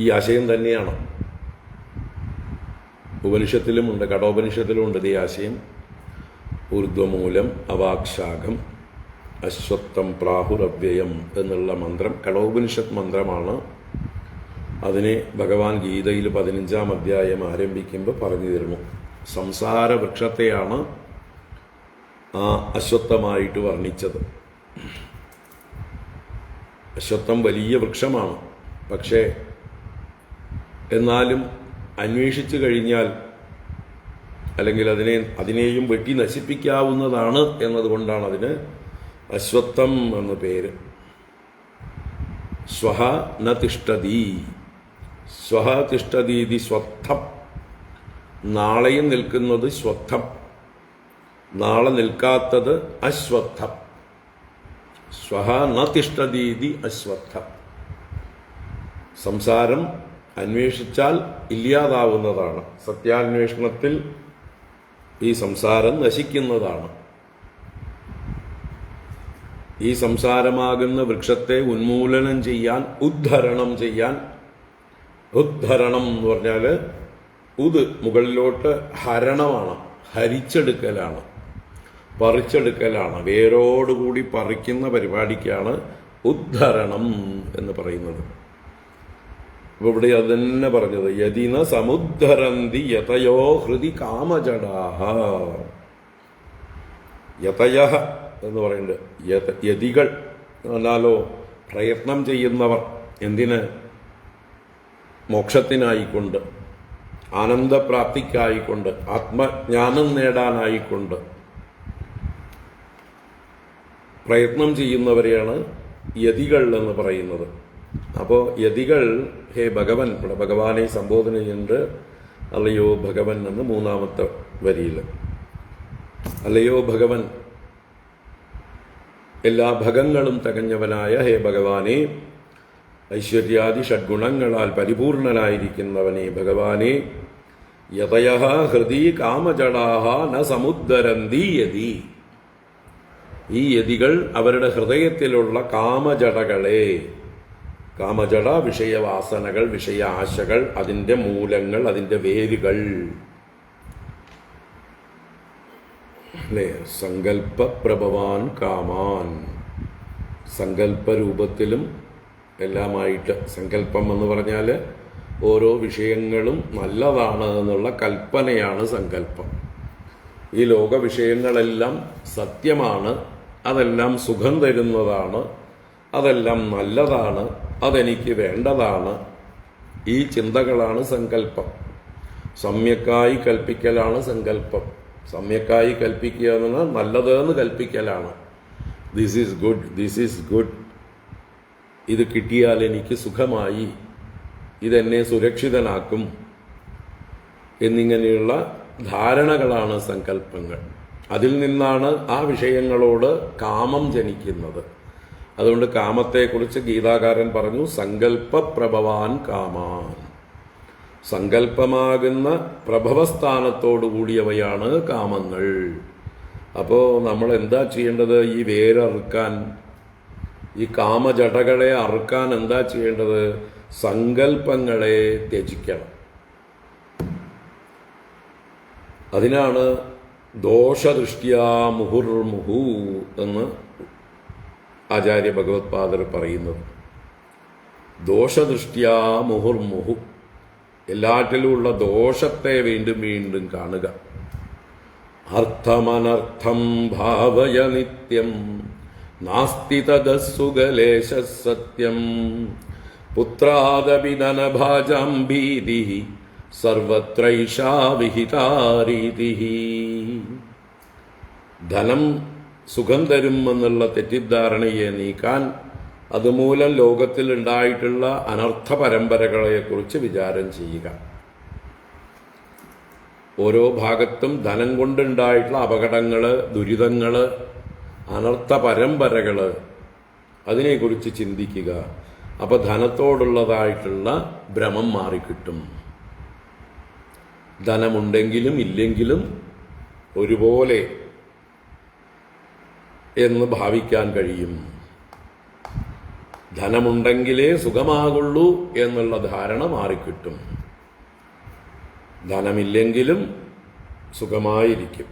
ഈ ആശയം തന്നെയാണ് ഉപനിഷത്തിലുമുണ്ട്, കഠോപനിഷത്തിലുമുണ്ട് ഈ ആശയം. ഊർധ്വമൂലം അവാക്ഷാഖം അശ്വത്ഥം പ്രാഹുരവ്യയം എന്നുള്ള മന്ത്രം കഠോപനിഷത്ത് മന്ത്രമാണ്. അതിനെ ഭഗവാൻ ഗീതയിൽ 15-ാം അധ്യായം ആരംഭിക്കുമ്പോൾ പറഞ്ഞു തരുന്നു. സംസാര വൃക്ഷത്തെയാണ് ആ അശ്വത്ഥമായിട്ട് വർണ്ണിച്ചത്. അശ്വത്ഥം വലിയ വൃക്ഷമാണ്. പക്ഷേ എന്നാലും അന്വേഷിച്ചു കഴിഞ്ഞാൽ അല്ലെങ്കിൽ അതിനെയും വെട്ടി നശിപ്പിക്കാവുന്നതാണ് എന്നതുകൊണ്ടാണ് അതിന് അശ്വത്ഥം എന്ന പേര്. സ്വഹ ന തിഷ്ഠതി, സ്വഹ തിഷ്ഠതീതി സ്വത്ഥം. നാളെയും നിൽക്കുന്നത് സ്വത്ഥം, നാളെ നിൽക്കാത്തത് അശ്വത്ഥം. സ്വഹ ന തിഷ്ഠതീതി അശ്വത്ഥം. സംസാരം അന്വേഷിച്ചാൽ ഇല്ലാതാവുന്നതാണ്. സത്യാന്വേഷണത്തിൽ ഈ സംസാരം നശിക്കുന്നതാണ്. ഈ സംസാരമാകുന്ന വൃക്ഷത്തെ ഉന്മൂലനം ചെയ്യാൻ, ഉദ്ധരണം ചെയ്യാൻ, ഉദ്ധരണം എന്ന് പറഞ്ഞാൽ മുകളിലോട്ട് ഹരണമാണ്, ഹരിച്ചെടുക്കലാണ്, പറിച്ചെടുക്കലാണ്. വേരോടുകൂടി പറിക്കുന്ന പരിപാടിക്കാണ് ഉദ്ധരണം എന്ന് പറയുന്നത്. അപ്പൊ ഇവിടെ അതന്നെ പറഞ്ഞത്, യതിന സമുദ്ധരന്തി യതയോ ഹൃദി കാമജടാഹ. യതയഃ എന്ന് പറയുന്നുണ്ട്. യതികൾ എന്നാലോ പ്രയത്നം ചെയ്യുന്നവർ. എന്തിന്? മോക്ഷത്തിനായിക്കൊണ്ട്, ആനന്ദപ്രാപ്തിക്കായിക്കൊണ്ട്, ആത്മജ്ഞാനം നേടാനായിക്കൊണ്ട് പ്രയത്നം ചെയ്യുന്നവരെയാണ് യതികൾ എന്ന് പറയുന്നത്. അപ്പോൾ യതികൾ, ഹേ ഭഗവൻ, ഇവിടെ ഭഗവാനെ സംബോധന ചെയ്യുന്നുണ്ട്. അല്ലയോ ഭഗവൻ എന്ന് 3-ാമത്തെ വരിയിൽ. അല്ലയോ ഭഗവൻ, എല്ലാ ഭഗങ്ങളും തികഞ്ഞവനായ ഹേ ഭഗവാനെ, ഐശ്വര്യാദി ഷഡ്ഗുണങ്ങളാൽ പരിപൂർണനായിരിക്കുന്നവനെ ഭഗവാനെ, യതയഃ ഹൃദി കാമജടാഹ ന സമുദ്ധരന്തി യതി. ഈ യതികൾ അവരുടെ ഹൃദയത്തിലുള്ള കാമജടകളെ, കാമജട വിഷയവാസനകൾ, വിഷയ ആശകൾ, അതിൻ്റെ മൂലങ്ങൾ, അതിൻ്റെ വേരുകൾ, അല്ലേ? സങ്കല്പപ്രഭവാൻ കാമാൻ, സങ്കല്പരൂപത്തിലും എല്ലാമായിട്ട്. സങ്കല്പം എന്ന് പറഞ്ഞാൽ ഓരോ വിഷയങ്ങളും നല്ലതാണ് എന്നുള്ള കൽപ്പനയാണ് സങ്കല്പം. ഈ ലോക വിഷയങ്ങളെല്ലാം സത്യമാണ്, അതെല്ലാം സുഖം തരുന്നതാണ്, അതെല്ലാം നല്ലതാണ്, അതെനിക്ക് വേണ്ടതാണ്. ഈ ചിന്തകളാണ് സങ്കല്പം. സമ്യക്കായി കൽപ്പിക്കലാണ് സങ്കല്പം. സമ്യക്കായി കൽപ്പിക്കുക എന്ന് നല്ലതെന്ന് കൽപ്പിക്കലാണ്. This is good, this is good, ഇത് കിട്ടിയാൽ എനിക്ക് സുഖമായി, ഇതെന്നെ സുരക്ഷിതനാക്കും എന്നിങ്ങനെയുള്ള ധാരണകളാണ് സങ്കല്പങ്ങൾ. അതിൽ നിന്നാണ് ആ വിഷയങ്ങളോട് കാമം ജനിക്കുന്നത്. അതുകൊണ്ട് കാമത്തെക്കുറിച്ച് ഗീതാകാരൻ പറഞ്ഞു, സങ്കല്പപ്രഭവാൻ കാമാൻ. സങ്കല്പമാകുന്ന പ്രഭവസ്ഥാനത്തോടു കൂടിയവയാണ് കാമങ്ങൾ. അപ്പോൾ നമ്മൾ എന്താ ചെയ്യേണ്ടത്? ഈ വേരറുക്കാൻ, ഈ കാമജടകളെ അറുക്കാൻ എന്താ ചെയ്യേണ്ടത്? സങ്കല്പങ്ങളെ ത്യജിക്കണം. അതിനാണ് ദോഷദൃഷ്ട്യാ മുഹുർമുഹു എന്ന് ആചാര്യ ഭഗവത്പാദർ പറയുന്നത്. ദോഷദൃഷ്ട്യാ മുഹുർമുഹു, എല്ലാറ്റിലുമുള്ള ദോഷത്തെ വീണ്ടും വീണ്ടും കാണുക. അർത്ഥമനർത്ഥം ഭാവയ നിത്യം നാസ്തി തദസുഗലേശ സത്യം പുത്രാദപി ധനഭാജാം ഭീതി സർവത്രൈഷാ വിഹിതാരീതി. ധനം സുഖം തരും എന്നുള്ള തെറ്റിദ്ധാരണയെ നീക്കാൻ അതുമൂലം ലോകത്തിൽ ഉണ്ടായിട്ടുള്ള അനർത്ഥ പരമ്പരകളെക്കുറിച്ച് വിചാരം ചെയ്യുക. ഓരോ ഭാഗത്തും ധനം കൊണ്ടുണ്ടായിട്ടുള്ള അപകടങ്ങള്, ദുരിതങ്ങള്, അനർത്ഥ പരമ്പരകള്, അതിനെക്കുറിച്ച് ചിന്തിക്കുക. അപ്പൊ ധനത്തോടുള്ളതായിട്ടുള്ള ഭ്രമം മാറിക്കിട്ടും. ധനമുണ്ടെങ്കിലും ഇല്ലെങ്കിലും ഒരുപോലെ എന്ന് ഭാവിക്കാൻ കഴിയും. ധനമുണ്ടെങ്കിലേ സുഖമാകുള്ളൂ എന്നുള്ള ധാരണ മാറിക്കിട്ടും. ധനമില്ലെങ്കിലും സുഖമായിരിക്കും.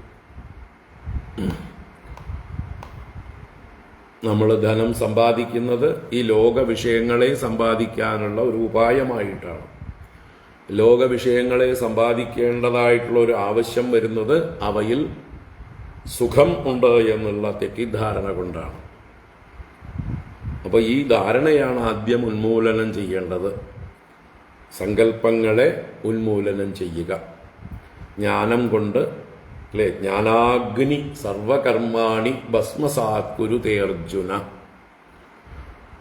നമ്മൾ ധനം സമ്പാദിക്കുന്നത് ഈ ലോക വിഷയങ്ങളെ സമ്പാദിക്കാനുള്ള ഒരു ഉപായമായിട്ടാണ്. ലോക വിഷയങ്ങളെ സമ്പാദിക്കേണ്ടതായിട്ടുള്ള ഒരു ആവശ്യം വരുന്നത് അവയിൽ സുഖം ഉണ്ട് എന്നുള്ള തെറ്റിദ്ധാരണ കൊണ്ടാണ്. അപ്പോൾ ഈ ധാരണയാണ് ആദ്യം ഉന്മൂലനം ചെയ്യേണ്ടത്. സങ്കല്പങ്ങളെ ഉന്മൂലനം ചെയ്യുക. ജ്ഞാനം കൊണ്ട്, അല്ലെ, ജ്ഞാനാഗ്നി സർവകർമാണി ഭസ്മസാത് കുരുതേ അർജുന.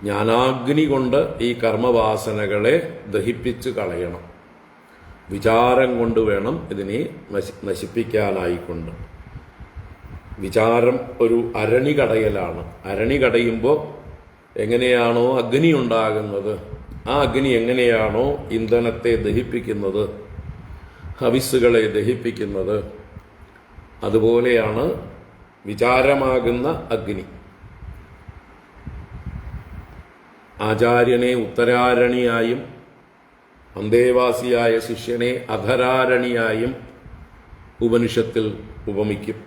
ജ്ഞാനാഗ്നി കൊണ്ട് ഈ കർമ്മവാസനകളെ ദഹിപ്പിച്ച് കളയണം. വിചാരം കൊണ്ട് വേണം ഇതിനെ നശിപ്പിക്കാനായിക്കൊണ്ട്. വിചാരം ഒരു അരണി കടയലാണ്. അരണി കടയുമ്പോൾ എങ്ങനെയാണോ അഗ്നി ഉണ്ടാകുന്നത്, ആ അഗ്നി എങ്ങനെയാണോ ഇന്ധനത്തെ ദഹിപ്പിക്കുന്നത്, ഹവിസ്സുകളെ ദഹിപ്പിക്കുന്നത്, അതുപോലെയാണ് വിചാരമാകുന്ന അഗ്നി. ആചാര്യനെ ഉത്തരാരണിയായും അന്തേവാസിയായ ശിഷ്യനെ അധരാരണിയായും ഉപനിഷത്തിൽ ഉപമിക്കും.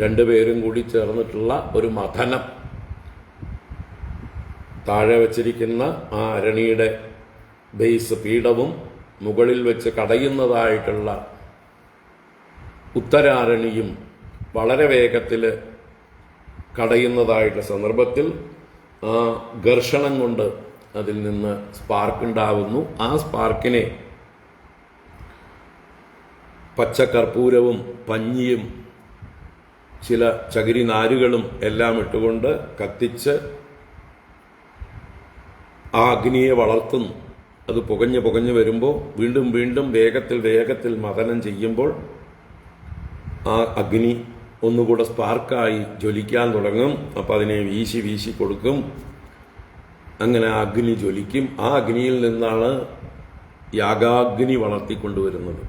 രണ്ടുപേരും കൂടി ചേർന്നിട്ടുള്ള ഒരു മഥനം. താഴെ വച്ചിരിക്കുന്ന ആ അരണിയുടെ ബേസ് പീഠവും മുകളിൽ വെച്ച് കടയുന്നതായിട്ടുള്ള ഉത്തരാരണിയും വളരെ വേഗത്തിൽ കടയുന്നതായിട്ടുള്ള സന്ദർഭത്തിൽ ആ ഘർഷണം കൊണ്ട് അതിൽ നിന്ന് സ്പാർക്ക് ഉണ്ടാവുന്നു. ആ സ്പാർക്കിനെ പച്ചക്കർപ്പൂരവും പഞ്ഞിയും ചില ചകിരി നാരുകളും എല്ലാം ഇട്ടുകൊണ്ട് കത്തിച്ച് ആ അഗ്നിയെ വളർത്തുന്നു. അത് പുകഞ്ഞ് പുകഞ്ഞ് വരുമ്പോൾ വീണ്ടും വീണ്ടും വേഗത്തിൽ മഥനം ചെയ്യുമ്പോൾ ആ അഗ്നി ഒന്നുകൂടെ സ്പാർക്കായി ജ്വലിക്കാൻ തുടങ്ങും. അപ്പം അതിനെ വീശി കൊടുക്കും. അങ്ങനെ ആ അഗ്നി ജ്വലിക്കും. ആ അഗ്നിയിൽ നിന്നാണ് യാഗാഗ്നി വളർത്തിക്കൊണ്ടുവരുന്നത്.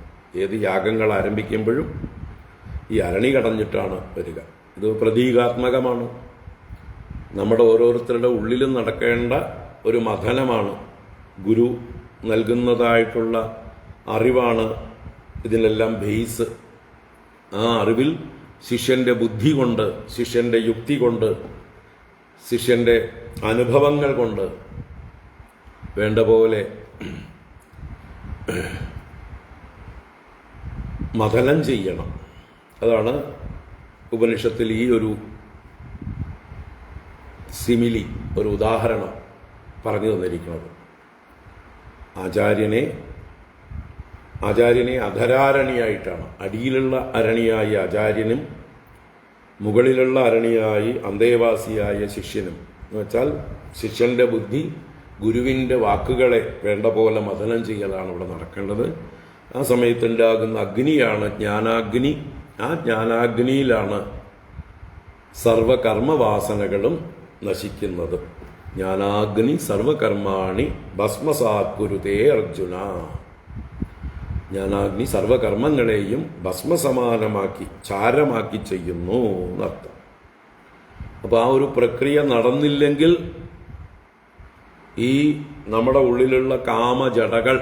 ഏത് യാഗങ്ങൾ ആരംഭിക്കുമ്പോഴും ഈ അരണി കടഞ്ഞിട്ടാണ് വരിക. ഇത് പ്രതീകാത്മകമാണ്. നമ്മുടെ ഓരോരുത്തരുടെ ഉള്ളിലും നടക്കേണ്ട ഒരു മഥനമാണ്. ഗുരു നൽകുന്നതായിട്ടുള്ള അറിവാണ് ഇതിനെല്ലാം ബേസ്. ആ അറിവിൽ ശിഷ്യന്റെ ബുദ്ധി കൊണ്ട്, ശിഷ്യന്റെ യുക്തി കൊണ്ട്, ശിഷ്യന്റെ അനുഭവങ്ങൾ കൊണ്ട് വേണ്ട പോലെ മഥനം ചെയ്യണം. അതാണ് ഉപനിഷത്തിൽ ഈ ഒരു സിമിലി, ഒരു ഉദാഹരണം പറഞ്ഞു തന്നിരിക്കുന്നത്. ആചാര്യനെ അധരാരണിയായിട്ടാണ്. അടിയിലുള്ള അരണിയായി ആചാര്യനും മുകളിലുള്ള അരണിയായി അന്തേവാസിയായ ശിഷ്യനും. എന്ന് വെച്ചാൽ ശിഷ്യന്റെ ബുദ്ധി ഗുരുവിൻ്റെ വാക്കുകളെ വേണ്ട പോലെ മഥനം ചെയ്യലാണ് ഇവിടെ നടക്കേണ്ടത്. ആ സമയത്തുണ്ടാകുന്ന അഗ്നിയാണ് ജ്ഞാനാഗ്നി. ആ ജ്ഞാനാഗ്നിയിലാണ് സർവകർമ്മവാസനകളും നശിക്കുന്നത്. ജ്ഞാനാഗ്നി സർവകർമാണി ഭസ്മസാത് കുരുതേ അർജുന. ജ്ഞാനാഗ്നി സർവകർമ്മങ്ങളെയും ഭസ്മസമാനമാക്കി, ചാരമാക്കി ചെയ്യുന്നു എന്നർത്ഥം. അപ്പൊ ആ ഒരു പ്രക്രിയ നടന്നില്ലെങ്കിൽ ഈ നമ്മുടെ ഉള്ളിലുള്ള കാമജടകൾ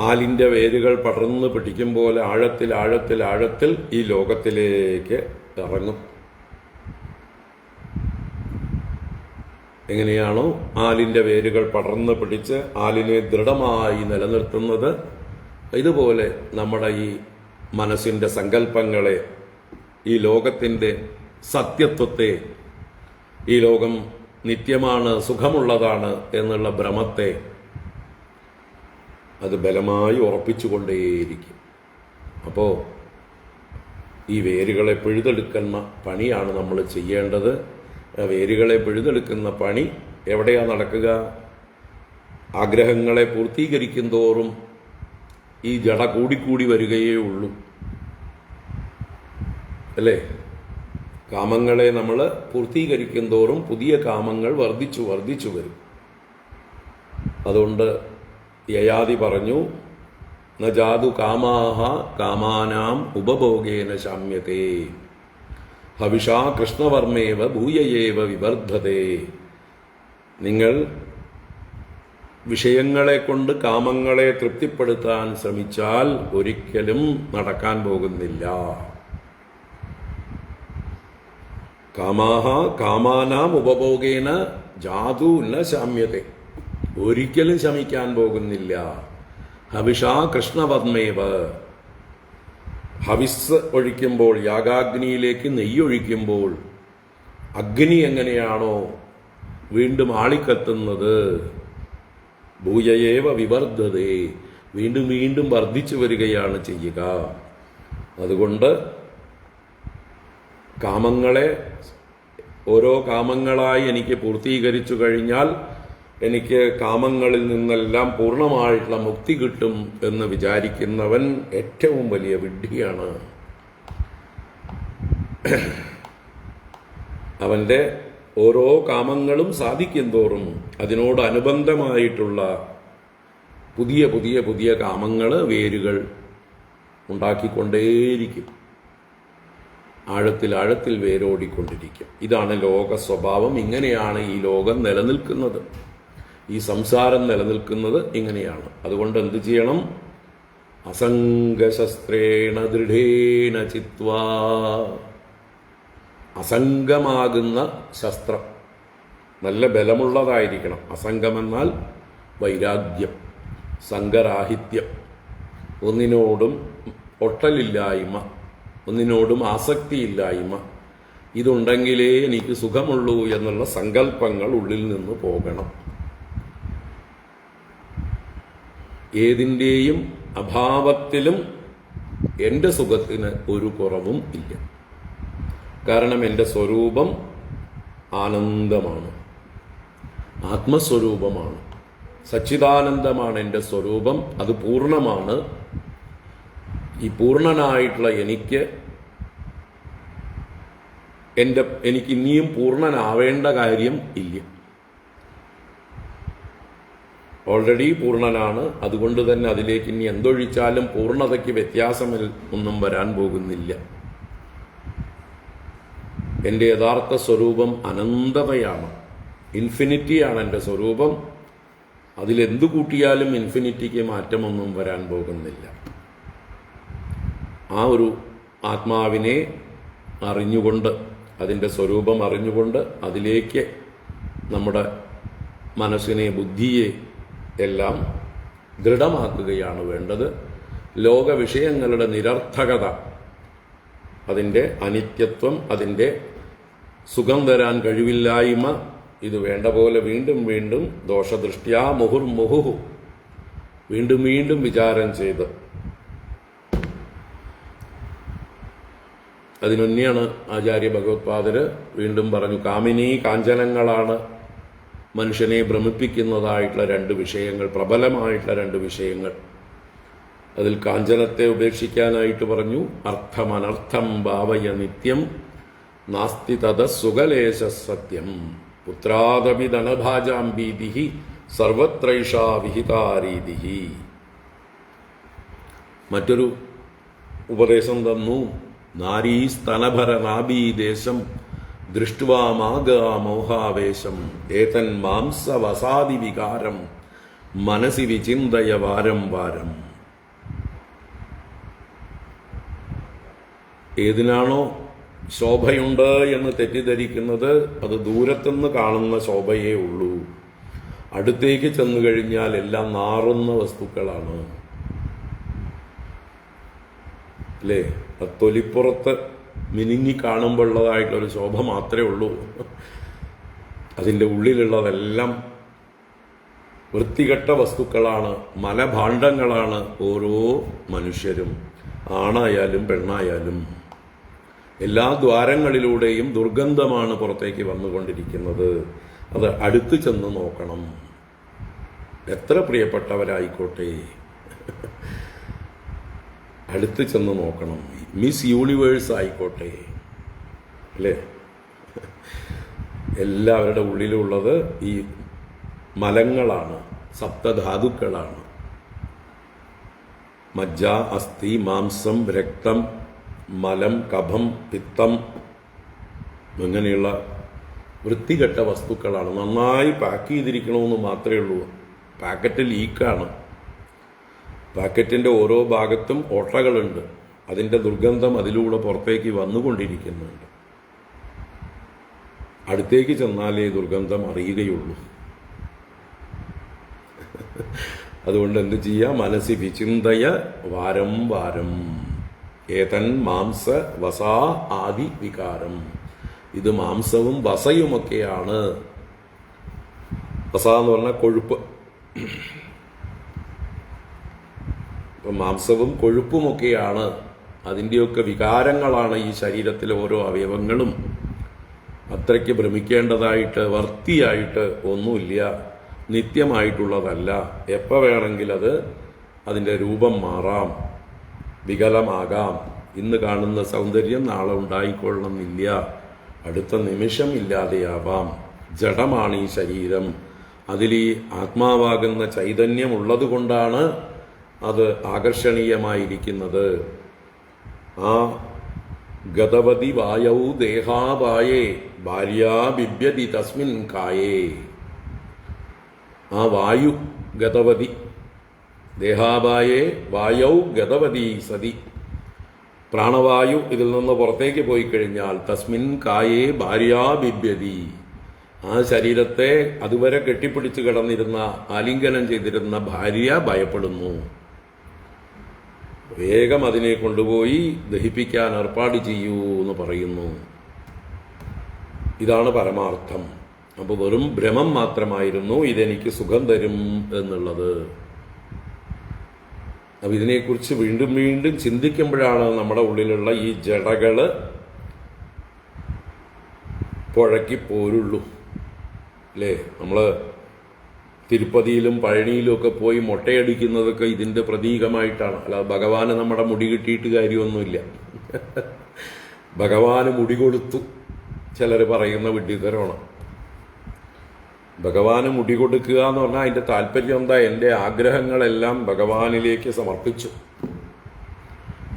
ആലിന്റെ വേരുകൾ പടർന്ന് പിടിക്കും പോലെ ആഴത്തിൽ ഈ ലോകത്തിലേക്ക് ഇറങ്ങും. എങ്ങനെയാണോ ആലിൻ്റെ വേരുകൾ പടർന്ന് പിടിച്ച് ആലിനെ ദൃഢമായി നിലനിർത്തുന്നത്, ഇതുപോലെ നമ്മുടെ ഈ മനസ്സിൻ്റെ സങ്കല്പങ്ങളെ, ഈ ലോകത്തിൻ്റെ സത്യത്വത്തെ, ഈ ലോകം നിത്യമാണ്, സുഖമുള്ളതാണ് എന്നുള്ള ഭ്രമത്തെ അത് ബലമായി ഉറപ്പിച്ചുകൊണ്ടേയിരിക്കും. അപ്പോൾ ഈ വേരുകളെ പിഴുതെടുക്കുന്ന പണിയാണ് നമ്മൾ ചെയ്യേണ്ടത്. വേരുകളെ പിഴുതെടുക്കുന്ന പണി എവിടെയാണ് നടക്കുക? ആഗ്രഹങ്ങളെ പൂർത്തീകരിക്കും തോറും ഈ ജട കൂടിക്കൂടി വരികയേ ഉള്ളൂ, അല്ലേ? കാമങ്ങളെ നമ്മൾ പൂർത്തീകരിക്കും തോറും പുതിയ കാമങ്ങൾ വർദ്ധിച്ചു വർദ്ധിച്ചു വരും. അതുകൊണ്ട് യയാതി പറഞ്ഞു, ന ജാതു കാമാഹ കാമാനാം ഉപഭോഗേന ശാമ്യതേ ഹവിഷാ കൃഷ്ണവർമ്മേവ ഭൂയയേവ വിവർദ്ധതേ. നിങ്ങൾ വിഷയങ്ങളെ കൊണ്ട് കാമങ്ങളെ തൃപ്തിപ്പെടുത്താൻ ശ്രമിച്ചാൽ ഒരിക്കലും നടക്കാൻ പോകുന്നില്ല. കാമാഹ കാമാനാം ഉപഭോഗേന ജാതു ന ശാമ്യതേ, ഒരിക്കലും ശമിക്കാൻ പോകുന്നില്ല. ഹവിഷാ കൃഷ്ണവർമ്മേവ, ഹവിസ് ഒഴിക്കുമ്പോൾ, യാഗാഗ്നിയിലേക്ക് നെയ്യൊഴിക്കുമ്പോൾ അഗ്നി എങ്ങനെയാണോ വീണ്ടും ആളിക്കത്തുന്നത്, ഭൂയയേവ വിവർദ്ധതേ, വീണ്ടും വീണ്ടും വർദ്ധിച്ചു വരികയാണ് ചെയ്യുക. അതുകൊണ്ട് കാമങ്ങളെ ഓരോ കാമങ്ങളായി എനിക്ക് പൂർത്തീകരിച്ചു കഴിഞ്ഞാൽ എനിക്ക് കാമങ്ങളിൽ നിന്നെല്ലാം പൂർണ്ണമായിട്ടുള്ള മുക്തി കിട്ടും എന്ന് വിചാരിക്കുന്നവൻ ഏറ്റവും വലിയ വിഡ്ഢിയാണ്. അവൻ്റെ ഓരോ കാമങ്ങളും സാധിക്കും തോറും അതിനോടനുബന്ധമായിട്ടുള്ള പുതിയ പുതിയ പുതിയ കാമങ്ങൾ, വേരുകൾ ഉണ്ടാക്കിക്കൊണ്ടേയിരിക്കും, ആഴത്തിൽ ആഴത്തിൽ വേരോടിക്കൊണ്ടിരിക്കും. ഇതാണ് ലോക സ്വഭാവം. ഇങ്ങനെയാണ് ഈ ലോകം നിലനിൽക്കുന്നത്, ഈ സംസാരം നിലനിൽക്കുന്നത് ഇങ്ങനെയാണ്. അതുകൊണ്ട് എന്ത് ചെയ്യണം? അസംഗശസ്ത്രേണ ദൃഢേന ചിത്വാ, അസംഗമാകുന്ന ശസ്ത്രം നല്ല ബലമുള്ളതായിരിക്കണം. അസംഗമെന്നാൽ വൈരാഗ്യം, സംഗരാഹിത്യം, ഒന്നിനോടും ഒട്ടലില്ലായ്മ, ഒന്നിനോടും ആസക്തിയില്ലായ്മ. ഇതുണ്ടെങ്കിലേ എനിക്ക് സുഖമുള്ളൂ എന്നുള്ള സങ്കല്പങ്ങൾ ഉള്ളിൽ നിന്ന് പോകണം. ഏതിൻ്റെയും അഭാവത്തിലും എൻ്റെ സുഖത്തിന് ഒരു കുറവും ഇല്ല. കാരണം എൻ്റെ സ്വരൂപം ആനന്ദമാണ്, ആത്മസ്വരൂപമാണ്, സച്ചിദാനന്ദമാണ് എൻ്റെ സ്വരൂപം. അത് പൂർണ്ണമാണ്. ഈ പൂർണ്ണനായിട്ടുള്ള എനിക്ക് ഇനിയും പൂർണ്ണനാവേണ്ട കാര്യം ഇല്ല. ഓൾറെഡി പൂർണ്ണനാണ്. അതുകൊണ്ട് തന്നെ അതിലേക്ക് ഇനി എന്തൊഴിച്ചാലും പൂർണ്ണതയ്ക്ക് വ്യത്യാസമിൽ ഒന്നും വരാൻ പോകുന്നില്ല. എൻ്റെ യഥാർത്ഥ സ്വരൂപം അനന്തതയാണ്, ഇൻഫിനിറ്റിയാണ് എൻ്റെ സ്വരൂപം. അതിലെന്തു കൂട്ടിയാലും ഇൻഫിനിറ്റിക്ക് മാറ്റമൊന്നും വരാൻ പോകുന്നില്ല. ആ ഒരു ആത്മാവിനെ അറിഞ്ഞുകൊണ്ട്, അതിൻ്റെ സ്വരൂപം അറിഞ്ഞുകൊണ്ട് അതിലേക്ക് നമ്മുടെ മനസ്സിനെ, ബുദ്ധിയെ എല്ലാം ദൃഢമാക്കുകയാണ് വേണ്ടത്. ലോകവിഷയങ്ങളുടെ നിരർത്ഥകത, അതിൻ്റെ അനിത്യത്വം, അതിൻ്റെ സുഖം തരാൻ കഴിവില്ലായ്മ, ഇത് വേണ്ട പോലെ വീണ്ടും വീണ്ടും ദോഷദൃഷ്ട്യാ മുഹുർമുഹു വീണ്ടും വീണ്ടും വിചാരം ചെയ്ത് അതിനൊന്നെയാണ് ആചാര്യ ഭഗവത്പാദര് വീണ്ടും പറഞ്ഞു, കാമിനീ കാഞ്ചനങ്ങളാണ് മനുഷ്യനെ ഭ്രമിപ്പിക്കുന്നതായിട്ടുള്ള രണ്ട് വിഷയങ്ങൾ, പ്രബലമായിട്ടുള്ള രണ്ട് വിഷയങ്ങൾ. അതിൽ കാഞ്ചനത്തെ ഉപേക്ഷിക്കാനായിട്ട് പറഞ്ഞു, അർത്ഥമനർത്ഥം ഭാവയ നിത്യം നാസ്തി തത സുഖലേശ സത്യം പുത്രാദപി ധനഭാജാം ഭീതിഹി സർവത്രൈഷാ വിഹിതാരീതിഹി. മറ്റൊരു ഉപദേശം തന്നു, നാരീസ്തനഭര നാഭീദേശം ദൃഷ്ട്വാമാഗാമോഹാവേശം ഏതൻ മാംസവസാദി വികാരം മനസി വിചിന്തയ വാരം വാരം. ഏതിനാണോ ശോഭയുണ്ട് എന്ന് തെറ്റിദ്ധരിക്കുന്നത് അത് ദൂരത്തുനിന്ന് കാണുന്ന ശോഭയേ ഉള്ളൂ. അടുത്തേക്ക് ചെന്നു കഴിഞ്ഞാൽ എല്ലാം നാറുന്ന വസ്തുക്കളാണ് അല്ലേ. തൊലിപ്പുറത്ത് മിനുങ്ങി കാണുമ്പോൾ ഉള്ളതായിട്ടുള്ളൊരു ശോഭ മാത്രമേ ഉള്ളൂ. അതിൻ്റെ ഉള്ളിലുള്ളതെല്ലാം വൃത്തികെട്ട വസ്തുക്കളാണ്, മലഭാണ്ഡങ്ങളാണ് ഓരോ മനുഷ്യരും, ആണായാലും പെണ്ണായാലും. എല്ലാ ദ്വാരങ്ങളിലൂടെയും ദുർഗന്ധമാണ് പുറത്തേക്ക് വന്നുകൊണ്ടിരിക്കുന്നത്. അത് അടുത്ത് ചെന്ന് നോക്കണം. എത്ര പ്രിയപ്പെട്ടവരായിക്കോട്ടെ, അടുത്ത് ചെന്ന് നോക്കണം. മിസ് യൂണിവേഴ്സ് ആയിക്കോട്ടെ അല്ലേ, എല്ലാവരുടെ ഉള്ളിലുള്ളത് ഈ മലങ്ങളാണ്, സപ്തധാതുക്കളാണ്. മജ്ജ, അസ്ഥി, മാംസം, രക്തം, മലം, കഫം, പിത്തം, ഇങ്ങനെയുള്ള വൃത്തികെട്ട വസ്തുക്കളാണ്. നന്നായി പാക്ക് ചെയ്തിരിക്കണമെന്ന് മാത്രമേ ഉള്ളൂ. പാക്കറ്റ് ലീക്കാണ്. പാക്കറ്റിൻ്റെ ഓരോ ഭാഗത്തും ഓട്ടകളുണ്ട്. അതിൻ്റെ ദുർഗന്ധം അതിലൂടെ പുറത്തേക്ക് വന്നുകൊണ്ടിരിക്കുന്നുണ്ട്. അടുത്തേക്ക് ചെന്നാലേ ദുർഗന്ധം അറിയുകയുള്ളൂ. അതുകൊണ്ട് എന്ത് ചെയ്യാം? മനസ്സി വിചിന്തയ വാരം വാരം ഏതൻ മാംസ വസാ ആദി വികാരം. ഇത് മാംസവും വസയുമൊക്കെയാണ്. വസ എന്ന് പറഞ്ഞാൽ കൊഴുപ്പ്. ഇപ്പം മാംസവും കൊഴുപ്പുമൊക്കെയാണ്, അതിൻ്റെയൊക്കെ വികാരങ്ങളാണ് ഈ ശരീരത്തിലെ ഓരോ അവയവങ്ങളും. അത്രയ്ക്ക് ഭ്രമിക്കേണ്ടതായിട്ട് വർത്തിയായിട്ട് ഒന്നുമില്ല, നിത്യമായിട്ടുള്ളതല്ല. എപ്പോൾ വേണമെങ്കിൽ അതിൻ്റെ രൂപം മാറാം, വികലമാകാം. ഇന്ന് കാണുന്ന സൗന്ദര്യം നാളെ ഉണ്ടായിക്കൊള്ളണമെന്നില്ല, അടുത്ത നിമിഷം ഇല്ലാതെയാവാം. ജഡമാണ് ഈ ശരീരം. അതിൽ ഈ ആത്മാവാകുന്ന ചൈതന്യം ഉള്ളത് കൊണ്ടാണ് അത് ആകർഷണീയമായിരിക്കുന്നത്. ആ ഗതവതി വായൗ ദേഹാപായേ ഭാര്യാ ബിഭ്യതി തസ്മിൻ കായേ. ആ വായു ഗതവതി, ദേഹാപായേ വായൗ ഗതവതി സതി. പ്രാണവായു ഇതിൽ നിന്ന് പുറത്തേക്ക് പോയി കഴിഞ്ഞാൽ തസ്മിൻ കായേ ഭാര്യാ ബിഭ്യതി. ആ ശരീരത്തെ അതുവരെ കെട്ടിപ്പിടിച്ച് കിടന്നിരുന്ന, ആലിംഗനം ചെയ്തിരുന്ന ഭാര്യ ഭയപ്പെടുന്നു. വേഗം അതിനെ കൊണ്ടുപോയി ദഹിപ്പിക്കാൻ ഏർപ്പാട് ചെയ്യൂ എന്ന് പറയുന്നു. ഇതാണ് പരമാർത്ഥം. അപ്പോൾ വെറും ഭ്രമം മാത്രമായിരുന്നു ഇതെനിക്ക് സുഖം തരും എന്നുള്ളത്. അപ്പം ഇതിനെക്കുറിച്ച് വീണ്ടും വീണ്ടും ചിന്തിക്കുമ്പോഴാണ് നമ്മുടെ ഉള്ളിലുള്ള ഈ ജടകള് പുഴക്കി പോരുള്ളൂ അല്ലേ. നമ്മൾ തിരുപ്പതിയിലും പഴനിയിലും ഒക്കെ പോയി മൊട്ടയടിക്കുന്നതൊക്കെ ഇതിൻ്റെ പ്രതീകമായിട്ടാണ്. അല്ലാതെ ഭഗവാന് നമ്മുടെ മുടി കിട്ടിയിട്ട് കാര്യമൊന്നുമില്ല. ഭഗവാന് മുടി കൊടുത്തു ചിലർ പറയുന്ന വിഡ്ഢിത്തരമാണ്. ഭഗവാന് മുടി കൊടുക്കുക എന്ന് പറഞ്ഞാൽ അതിൻ്റെ താല്പര്യം എന്താ? എൻ്റെ ആഗ്രഹങ്ങളെല്ലാം ഭഗവാനിലേക്ക് സമർപ്പിച്ചു,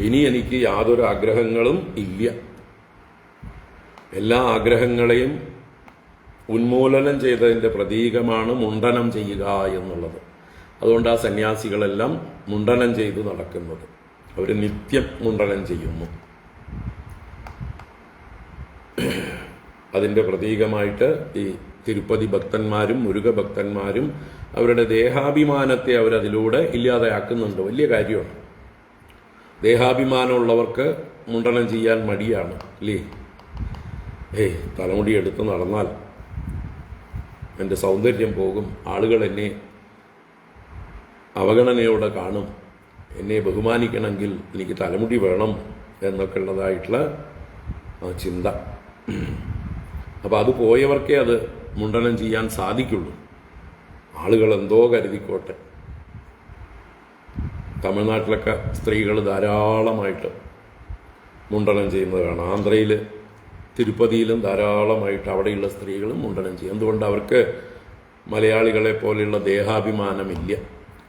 ഇനി എനിക്ക് യാതൊരു ആഗ്രഹങ്ങളും ഇല്ല. എല്ലാ ആഗ്രഹങ്ങളെയും ഉന്മൂലനം ചെയ്തതിൻ്റെ പ്രതീകമാണ് മുണ്ടനം ചെയ്യുക എന്നുള്ളത്. അതുകൊണ്ട് ആ സന്യാസികളെല്ലാം മുണ്ടനം ചെയ്ത് നടക്കുന്നത്. അവർ നിത്യം മുണ്ടനം ചെയ്യുന്നു. അതിൻ്റെ പ്രതീകമായിട്ട് ഈ തിരുപ്പതി ഭക്തന്മാരും മുരുക ഭക്തന്മാരും അവരുടെ ദേഹാഭിമാനത്തെ അവരതിലൂടെ ഇല്ലാതെയാക്കുന്നുണ്ട്. വലിയ കാര്യമാണ്. ദേഹാഭിമാനമുള്ളവർക്ക് മുണ്ടനം ചെയ്യാൻ മടിയാണ് അല്ലേ. തലമുടി എടുത്ത് നടന്നാൽ എൻ്റെ സൗന്ദര്യം പോകും, ആളുകൾ എന്നെ അവഗണനയോടെ കാണും, എന്നെ ബഹുമാനിക്കണമെങ്കിൽ എനിക്ക് തലമുടി വേണം എന്നൊക്കെ ഉള്ളതായിട്ടുള്ള ചിന്ത. അപ്പോൾ അത് പോയവർക്കേ അത് മുണ്ടനം ചെയ്യാൻ സാധിക്കുള്ളൂ. ആളുകൾ എന്തോ കരുതിക്കോട്ടെ. തമിഴ്നാട്ടിലൊക്കെ സ്ത്രീകൾ ധാരാളമായിട്ട് മുണ്ടനം ചെയ്യുന്നത് കാണാം. ആന്ധ്രയിൽ തിരുപ്പതിയിലും ധാരാളമായിട്ട് അവിടെയുള്ള സ്ത്രീകളും മുണ്ടനം ചെയ്യും. എന്തുകൊണ്ട്? അവർക്ക് മലയാളികളെ പോലെയുള്ള ദേഹാഭിമാനമില്ല,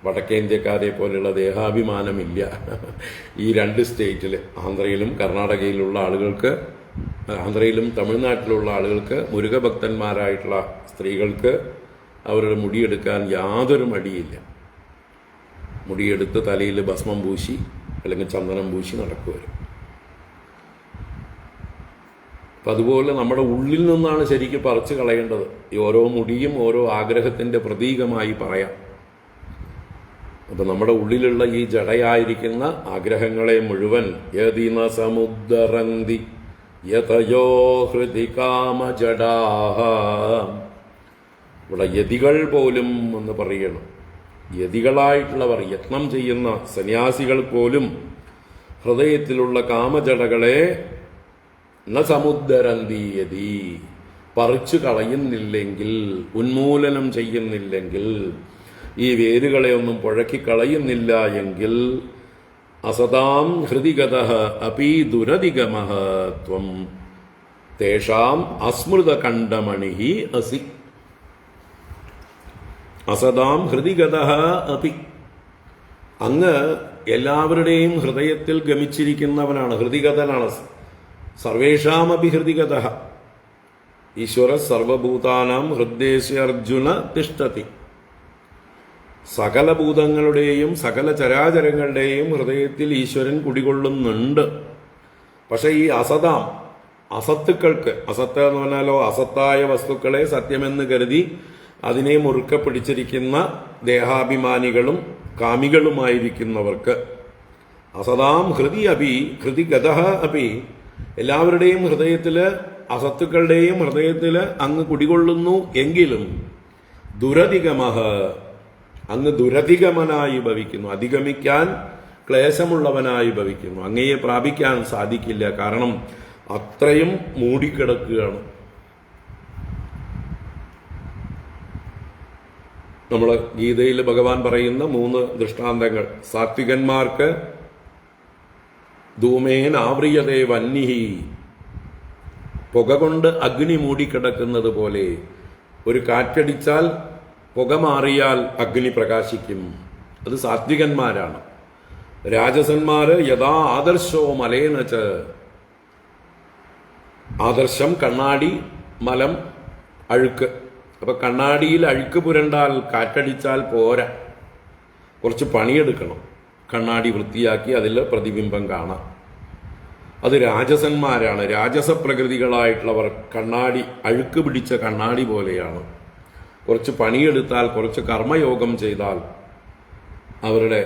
വടക്കേന്ത്യക്കാരെ പോലെയുള്ള ദേഹാഭിമാനമില്ല. ഈ രണ്ട് സ്റ്റേറ്റിൽ, ആന്ധ്രയിലും കർണാടകയിലുള്ള ആളുകൾക്ക്, ആന്ധ്രയിലും തമിഴ്നാട്ടിലുള്ള ആളുകൾക്ക്, മുരുകഭക്തന്മാരായിട്ടുള്ള സ്ത്രീകൾക്ക് അവരുടെ മുടിയെടുക്കാൻ യാതൊരു മടിയില്ല. മുടിയെടുത്ത് തലയിൽ ഭസ്മം പൂശി അല്ലെങ്കിൽ ചന്ദനം പൂശി നടക്കുവരും. അപ്പം അതുപോലെ നമ്മുടെ ഉള്ളിൽ നിന്നാണ് ശരിക്കും പറിച്ചു കളയേണ്ടത്. ഈ ഓരോ മുടിയും ഓരോ ആഗ്രഹത്തിൻ്റെ പ്രതീകമായി പറയാം. അപ്പം നമ്മുടെ ഉള്ളിലുള്ള ഈ ജഡയായിരിക്കുന്ന ആഗ്രഹങ്ങളെ മുഴുവൻ യതിന സമുദ്രന്തി യതയോ ഹൃദി കാമജഡാഹ. ഇവിടെ യതികൾ പോലും എന്ന് പറയണം. യതികളായിട്ടുള്ളവർ, യത്നം ചെയ്യുന്ന സന്യാസികൾ പോലും ഹൃദയത്തിലുള്ള കാമജടകളെ ന സമുദ്രന്തി യതി, പറിച്ചു കളയുന്നില്ലെങ്കിൽ, ഉന്മൂലനം ചെയ്യുന്നില്ലെങ്കിൽ, ഈ വേരുകളെ ഒന്നും പുഴക്കിക്കളയുന്നില്ല എങ്കിൽ അസതാം ഹൃദിഗതഃ അപി ദുരധിഗമഃ ത്വം തേഷാം അസ്മൃതകണ്ഠമണിഃ അസി. അസതാം ഹൃദിഗതഃ അപി, അങ്ങ് എല്ലാവരുടെയും ഹൃദയത്തിൽ ഗമിച്ചിരിക്കുന്നവനാണ്, ഹൃദിഗതനാണ്. സർവേഷാമപി ഹൃദിഗതഃ ഈശ്വര സർവഭൂതാനാം ഹൃദ്ദേശേ അർജുന തിഷ്ഠതി. സകല ഭൂതങ്ങളുടെയും സകല ചരാചരങ്ങളുടെയും ഹൃദയത്തിൽ ഈശ്വരൻ കുടികൊള്ളുന്നുണ്ട്. പക്ഷെ ഈ അസതാം, അസത്തുക്കൾക്ക്, അസത്ത് എന്ന് പറഞ്ഞാലോ അസത്തായ വസ്തുക്കളെ സത്യമെന്ന് കരുതി അതിനെ മുറുക്കെ പിടിച്ചിരിക്കുന്ന ദേഹാഭിമാനികളും കാമികളുമായിരിക്കുന്നവർക്ക്, അസതാം ഹൃദി അപി ഹൃദിഗതഃ അപി, എല്ലാവരുടെയും ഹൃദയത്തില് അസത്തുക്കളുടെയും ഹൃദയത്തില് അങ്ങ് കുടികൊള്ളുന്നു എങ്കിലും ദുരധിഗമഃ, അങ്ങ് ദുരധിഗമനായി ഭവിക്കുന്നു, അധിഗമിക്കാൻ ക്ലേശമുള്ളവനായി ഭവിക്കുന്നു. അങ്ങയെ പ്രാപിക്കാൻ സാധിക്കില്ല, കാരണം അത്രയും മൂടിക്കിടക്കുകയാണ്. നമ്മൾ ഗീതയിൽ ഭഗവാൻ പറയുന്ന 3 ദൃഷ്ടാന്തങ്ങൾ. സാത്വികന്മാർക്ക് ധൂമേൻ ആവ്രിയതേ വന്യഹി, പുക കൊണ്ട് അഗ്നി മൂടിക്കിടക്കുന്നത് പോലെ, ഒരു കാറ്റടിച്ചാൽ പുക മാറിയാൽ അഗ്നി പ്രകാശിക്കും. അത് സാത്വികന്മാരാണ്. രാജസന്മാര് യഥാ ആദർശോ മലേനച്ച്, ആദർശം കണ്ണാടി, മലം അഴുക്ക്. അപ്പൊ കണ്ണാടിയിൽ അഴുക്ക് പുരണ്ടാൽ കാറ്റടിച്ചാൽ പോരാ, കുറച്ച് പണിയെടുക്കണം. കണ്ണാടി വൃത്തിയാക്കി അതിൽ പ്രതിബിംബം കാണാം. അത് രാജസന്മാരാണ്. രാജസപ്രകൃതികളായിട്ടുള്ളവർ കണ്ണാടി, അഴുക്ക് പിടിച്ച കണ്ണാടി പോലെയാണ്. കുറച്ച് പണിയെടുത്താൽ, കുറച്ച് കർമ്മയോഗം ചെയ്താൽ അവരുടെ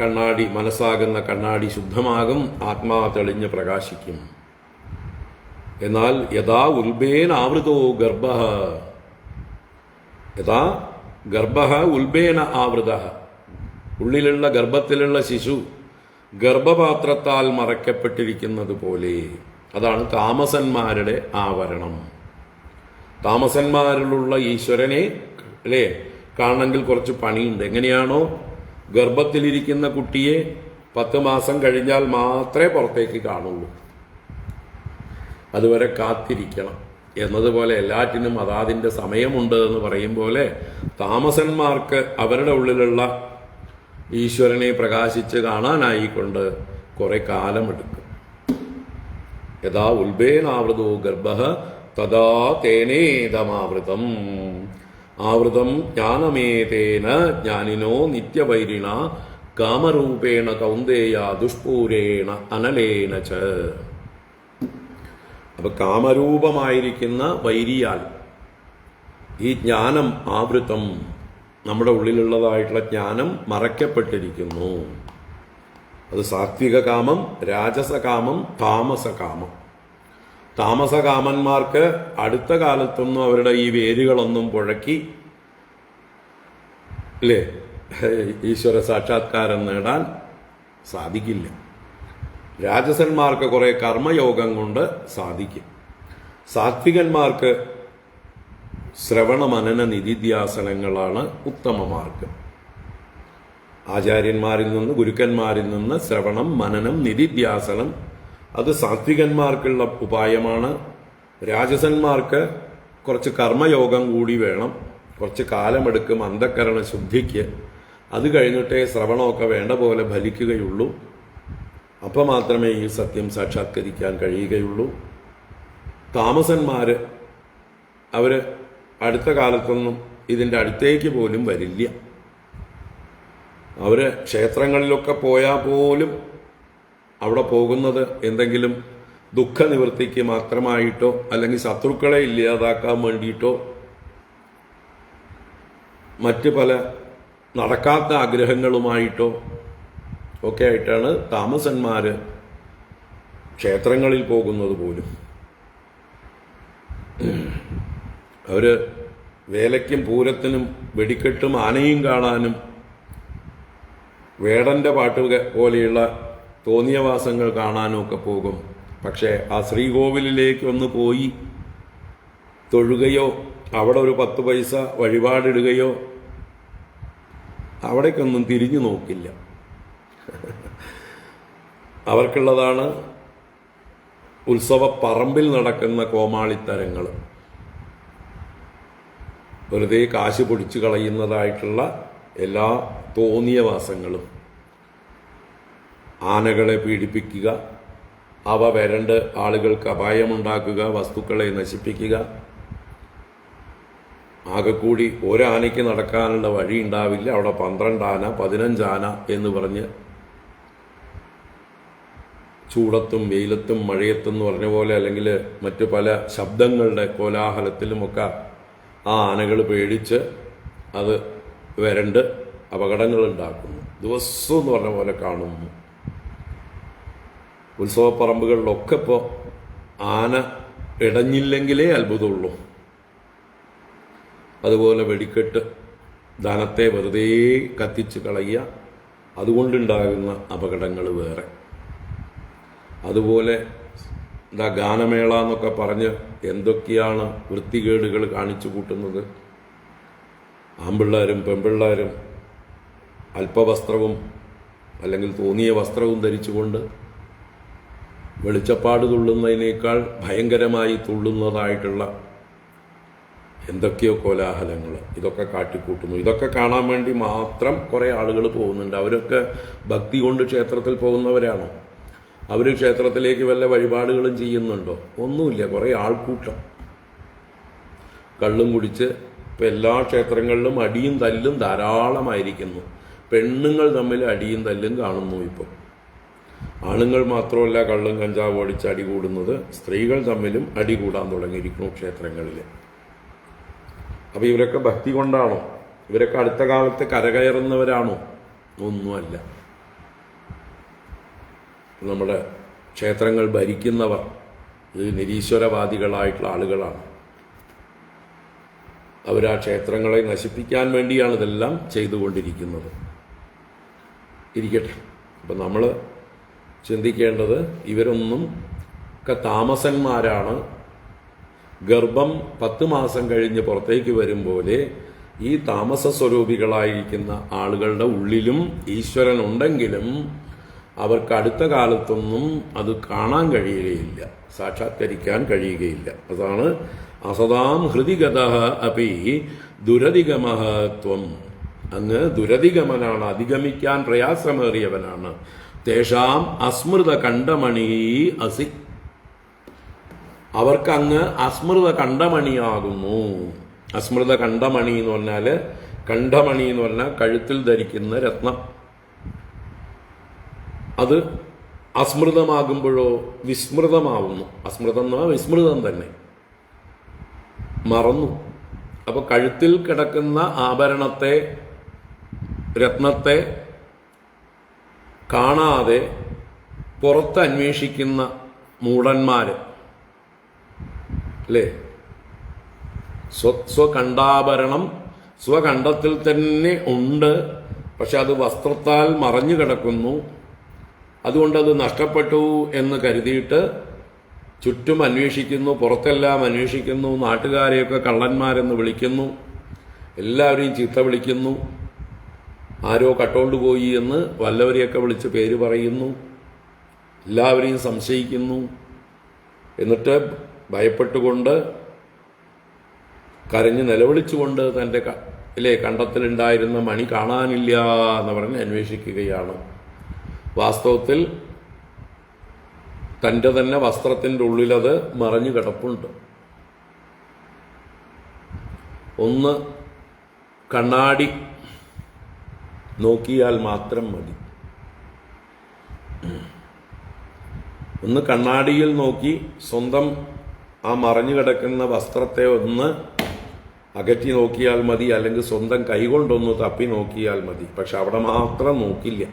കണ്ണാടി, മനസ്സാകുന്ന കണ്ണാടി ശുദ്ധമാകും, ആത്മാ തെളിഞ്ഞ് പ്രകാശിക്കും. എന്നാൽ യഥാ ഉൽബേന ആവൃതോ ഗർഭഃ, യഥാ ഗർഭഃ ഉൽബേന ആവൃതഃ, ഉള്ളിലുള്ള ഗർഭത്തിലുള്ള ശിശു ഗർഭപാത്രത്താൽ മറയ്ക്കപ്പെട്ടിരിക്കുന്നത് പോലെ. അതാണ് താമസന്മാരുടെ ആവരണം. താമസന്മാരിലുള്ള ഈശ്വരനെ അല്ലേ കാണണമെങ്കിൽ കുറച്ച് പണിയുണ്ട്. എങ്ങനെയാണോ ഗർഭത്തിലിരിക്കുന്ന കുട്ടിയെ 10 മാസം കഴിഞ്ഞാൽ മാത്രമേ പുറത്തേക്ക് കാണുള്ളൂ, അതുവരെ കാത്തിരിക്കണം എന്നതുപോലെ എല്ലാറ്റിനും അതാതിൻ്റെ സമയമുണ്ട് എന്ന് പറയും പോലെ താമസന്മാർക്ക് അവരുടെ ഉള്ളിലുള്ള ഈശ്വരനെ പ്രകാശിച്ച് കാണാനായിക്കൊണ്ട് കുറെ കാലമെടുക്കും. യഥാ ഉൽബേനാവൃതോ ഗർഭഃ തഥാ തേനേദമാവൃതം, ആവൃതം ജ്ഞാനമേതേന ജ്ഞാനിനോ നിത്യവൈരിണ കാമരൂപേണ കൗന്ദേയ ദുഷ്പൂരേണ അനലേന ച. അപ്പൊ കാമരൂപമായിരിക്കുന്ന വൈരിയാൽ ഈ ജ്ഞാനം ആവൃതം, നമ്മുടെ ഉള്ളിലുള്ളതായിട്ടുള്ള ജ്ഞാനം മറയ്ക്കപ്പെട്ടിരിക്കുന്നു. അത് സാത്വിക കാമം, രാജസകാമം, താമസകാമം. താമസകാമന്മാർക്ക് അടുത്ത കാലത്തൊന്നും അവരുടെ ഈ വേരുകളൊന്നും പുഴക്കി അല്ലേ ഈശ്വര സാക്ഷാത്കാരം നേടാൻ സാധിക്കില്ല. രാജസന്മാർക്ക് കുറെ കർമ്മയോഗം കൊണ്ട് സാധിക്കും. സാത്വികന്മാർക്ക് ശ്രവണ മനന നിധിധ്യാസനങ്ങളാണ് ഉത്തമമാർക്ക്. ആചാര്യന്മാരിൽ നിന്ന്, ഗുരുക്കന്മാരിൽ നിന്ന് ശ്രവണം, മനനം, നിധിധ്യാസനം അത് സാത്വികന്മാർക്കുള്ള ഉപായമാണ്. രാജസന്മാർക്ക് കുറച്ച് കർമ്മയോഗം കൂടി വേണം, കുറച്ച് കാലമെടുക്കും അന്ധക്കരണ ശുദ്ധിക്ക്. അത് കഴിഞ്ഞിട്ടേ ശ്രവണമൊക്കെ വേണ്ട പോലെ ഫലിക്കുകയുള്ളൂ. അപ്പം മാത്രമേ ഈ സത്യം സാക്ഷാത്കരിക്കാൻ കഴിയുകയുള്ളൂ. താമസന്മാര് അവർ അടുത്ത കാലത്തൊന്നും ഇതിൻ്റെ അടുത്തേക്ക് പോലും വരില്ല. അവർ ക്ഷേത്രങ്ങളിലൊക്കെ പോയാൽ പോലും അവിടെ പോകുന്നത് എന്തെങ്കിലും ദുഃഖനിവൃത്തിക്ക് മാത്രമായിട്ടോ അല്ലെങ്കിൽ ശത്രുക്കളെ ഇല്ലാതാക്കാൻ വേണ്ടിയിട്ടോ മറ്റ് പല നടക്കാത്ത ആഗ്രഹങ്ങളുമായിട്ടോ ഒക്കെ ആയിട്ടാണ് താമസന്മാർ ക്ഷേത്രങ്ങളിൽ പോകുന്നത് പോലും. അവർ വേലയ്ക്കും പൂരത്തിനും വെടിക്കെട്ടും ആനയും കാണാനും വേടന്റെ പാട്ട് പോലെയുള്ള തോന്നിയവാസങ്ങൾ കാണാനും ഒക്കെ പോകും. പക്ഷേ ആ ശ്രീകോവിലിലേക്ക് ഒന്ന് പോയി തൊഴുകയോ അവിടെ ഒരു 10 പൈസ വഴിപാടിടുകയോ അവിടേക്കൊന്നും തിരിഞ്ഞു നോക്കില്ല. അവർക്കുള്ളതാണ് ഉത്സവപ്പറമ്പിൽ നടക്കുന്ന കോമാളിത്തരങ്ങൾ, വെറുതെ കാശ് പൊടിച്ചു കളയുന്നതായിട്ടുള്ള എല്ലാ തോന്നിയവാസങ്ങളും. ആനകളെ പീഡിപ്പിക്കുക, അവ വരണ്ട് ആളുകൾക്ക് അപായമുണ്ടാക്കുക, വസ്തുക്കളെ നശിപ്പിക്കുക. ആകെക്കൂടി ഒരാനയ്ക്ക് നടക്കാനുള്ള വഴി ഉണ്ടാവില്ല, അവിടെ 12 ആന 15 ആന എന്ന് പറഞ്ഞ് ചൂടത്തും വെയിലത്തും മഴയത്തും എന്ന് പറഞ്ഞ പോലെ, അല്ലെങ്കിൽ മറ്റു പല ശബ്ദങ്ങളുടെ കോലാഹലത്തിലുമൊക്കെ ആ ആനകൾ പേടിച്ച് അത് വരണ്ട് അപകടങ്ങൾ ഉണ്ടാക്കുന്നു. ദിവസം എന്ന് പറഞ്ഞ പോലെ കാണുന്നു. ഉത്സവപ്പറമ്പുകളിലൊക്കെ ഇപ്പോൾ ആന ഇടഞ്ഞില്ലെങ്കിലേ അത്ഭുതമുള്ളൂ. അതുപോലെ വെടിക്കെട്ട് ധനത്തെ വെറുതെ കത്തിച്ച് കളയുക, അതുകൊണ്ടുണ്ടാകുന്ന അപകടങ്ങൾ വേറെ. അതുപോലെ ഗാനമേള എന്നൊക്കെ പറഞ്ഞ് എന്തൊക്കെയാണ് വൃത്തികേടുകൾ കാണിച്ചു കൂട്ടുന്നത്. ആൺപിള്ളേരും പെൺപിള്ളേരും അല്പവസ്ത്രവും അല്ലെങ്കിൽ തോന്നിയ വസ്ത്രവും ധരിച്ചുകൊണ്ട് വെളിച്ചപ്പാട് തുള്ളുന്നതിനേക്കാൾ ഭയങ്കരമായി തുള്ളുന്നതായിട്ടുള്ള എന്തൊക്കെയോ കോലാഹലങ്ങൾ ഇതൊക്കെ കാട്ടിക്കൂട്ടുന്നു. ഇതൊക്കെ കാണാൻ വേണ്ടി മാത്രം കുറേ ആളുകൾ പോകുന്നുണ്ട്. അവരൊക്കെ ഭക്തി കൊണ്ട് ക്ഷേത്രത്തിൽ പോകുന്നവരാണോ? അവർ ക്ഷേത്രത്തിലേക്ക് വല്ല വഴിപാടുകളും ചെയ്യുന്നുണ്ടോ? ഒന്നുമില്ല. കുറേ ആൾക്കൂട്ടം കള്ളും കുടിച്ച് ഇപ്പം എല്ലാ ക്ഷേത്രങ്ങളിലും അടിയും തല്ലും ധാരാളമായിരിക്കുന്നു. പെണ്ണുങ്ങൾ തമ്മിൽ അടിയും തല്ലും കാണുന്നു. ഇപ്പം ആണുങ്ങൾ മാത്രമല്ല കള്ളും കഞ്ചാവും അടിച്ച് അടി കൂടുന്നത്, സ്ത്രീകൾ തമ്മിലും അടി കൂടാൻ തുടങ്ങിയിരിക്കുന്നു ക്ഷേത്രങ്ങളിൽ. അപ്പം ഇവരൊക്കെ ഭക്തി കൊണ്ടാണോ? ഇവരൊക്കെ അടുത്ത കാലത്ത് കരകയറുന്നവരാണോ? ഒന്നുമല്ല. നമ്മുടെ ക്ഷേത്രങ്ങൾ ഭരിക്കുന്നവർ ഇത് നിരീശ്വരവാദികളായിട്ടുള്ള ആളുകളാണ്. അവർ ആ ക്ഷേത്രങ്ങളെ നശിപ്പിക്കാൻ വേണ്ടിയാണ് ഇതെല്ലാം ചെയ്തുകൊണ്ടിരിക്കുന്നത്. ഇരിക്കട്ടെ. അപ്പം നമ്മൾ ചിന്തിക്കേണ്ടത് ഇവരൊന്നും ഒക്കെ താമസന്മാരാണ്. ഗർഭം 10 മാസം കഴിഞ്ഞ് പുറത്തേക്ക് വരും പോലെ ഈ താമസ സ്വരൂപികളായിരിക്കുന്ന ആളുകളുടെ ഉള്ളിലും ഈശ്വരൻ ഉണ്ടെങ്കിലും അവർക്ക് അടുത്ത കാലത്തൊന്നും അത് കാണാൻ കഴിയുകയില്ല, സാക്ഷാത്കരിക്കാൻ കഴിയുകയില്ല. അതാണ് അസതാം ഹൃദിഗതഃ അപി ദുരധിഗമഹത്വം. അങ്ങ് ദുരധിഗമനാണ്, അധിഗമിക്കാൻ പ്രയാസമേറിയവനാണ്. തേഷാം അസ്മൃത കണ്ഠമണി അസി. അവർക്ക് അങ്ങ് അസ്മൃത കണ്ഠമണിയാകുന്നു. അസ്മൃത കണ്ഠമണി എന്ന് പറഞ്ഞാൽ, കണ്ഠമണി എന്ന് പറഞ്ഞാൽ കഴുത്തിൽ ധരിക്കുന്ന രത്നം. അത് അസ്മൃതമാകുമ്പോഴോ വിസ്മൃതമാവുന്നു. അസ്മൃതം എന്ന് പറഞ്ഞാൽ വിസ്മൃതം തന്നെ, മറന്നു. അപ്പൊ കഴുത്തിൽ കിടക്കുന്ന ആഭരണത്തെ, രത്നത്തെ കാണാതെ പുറത്ത് അന്വേഷിക്കുന്ന മൂഢന്മാര് അല്ലേ? സ്വകണ്ഠാഭരണം സ്വകണ്ഠത്തിൽ തന്നെ ഉണ്ട്, പക്ഷെ അത് വസ്ത്രത്താൽ മറഞ്ഞു കിടക്കുന്നു. അതുകൊണ്ടത് നഷ്ടപ്പെട്ടു എന്ന് കരുതിയിട്ട് ചുറ്റും അന്വേഷിക്കുന്നു, പുറത്തെല്ലാം അന്വേഷിക്കുന്നു. നാട്ടുകാരെയൊക്കെ കള്ളന്മാരെന്ന് വിളിക്കുന്നു, എല്ലാവരെയും ചീത്ത വിളിക്കുന്നു. ആരോ കട്ടോണ്ടുപോയി എന്ന് വല്ലവരെയൊക്കെ വിളിച്ച് പേര് പറയുന്നു, എല്ലാവരെയും സംശയിക്കുന്നു. എന്നിട്ട് ഭയപ്പെട്ടുകൊണ്ട് കരഞ്ഞ് നിലവിളിച്ചുകൊണ്ട് തൻ്റെ കണ്ടത്തിലുണ്ടായിരുന്ന മണി കാണാനില്ല എന്ന് പറഞ്ഞ് അന്വേഷിക്കുകയാണ്. വാസ്തവത്തിൽ തൻ്റെ തന്നെ വസ്ത്രത്തിൻ്റെ ഉള്ളിലത് മറഞ്ഞു കിടപ്പുണ്ട്. ഒന്ന് കണ്ണാടി നോക്കിയാൽ മാത്രം മതി. ഒന്ന് കണ്ണാടിയിൽ നോക്കി സ്വന്തം ആ മറഞ്ഞു കിടക്കുന്ന വസ്ത്രത്തെ ഒന്ന് അകറ്റി നോക്കിയാൽ മതി, അല്ലെങ്കിൽ സ്വന്തം കൈകൊണ്ടൊന്ന് തപ്പി നോക്കിയാൽ മതി. പക്ഷെ അവിടെ മാത്രം നോക്കില്ല.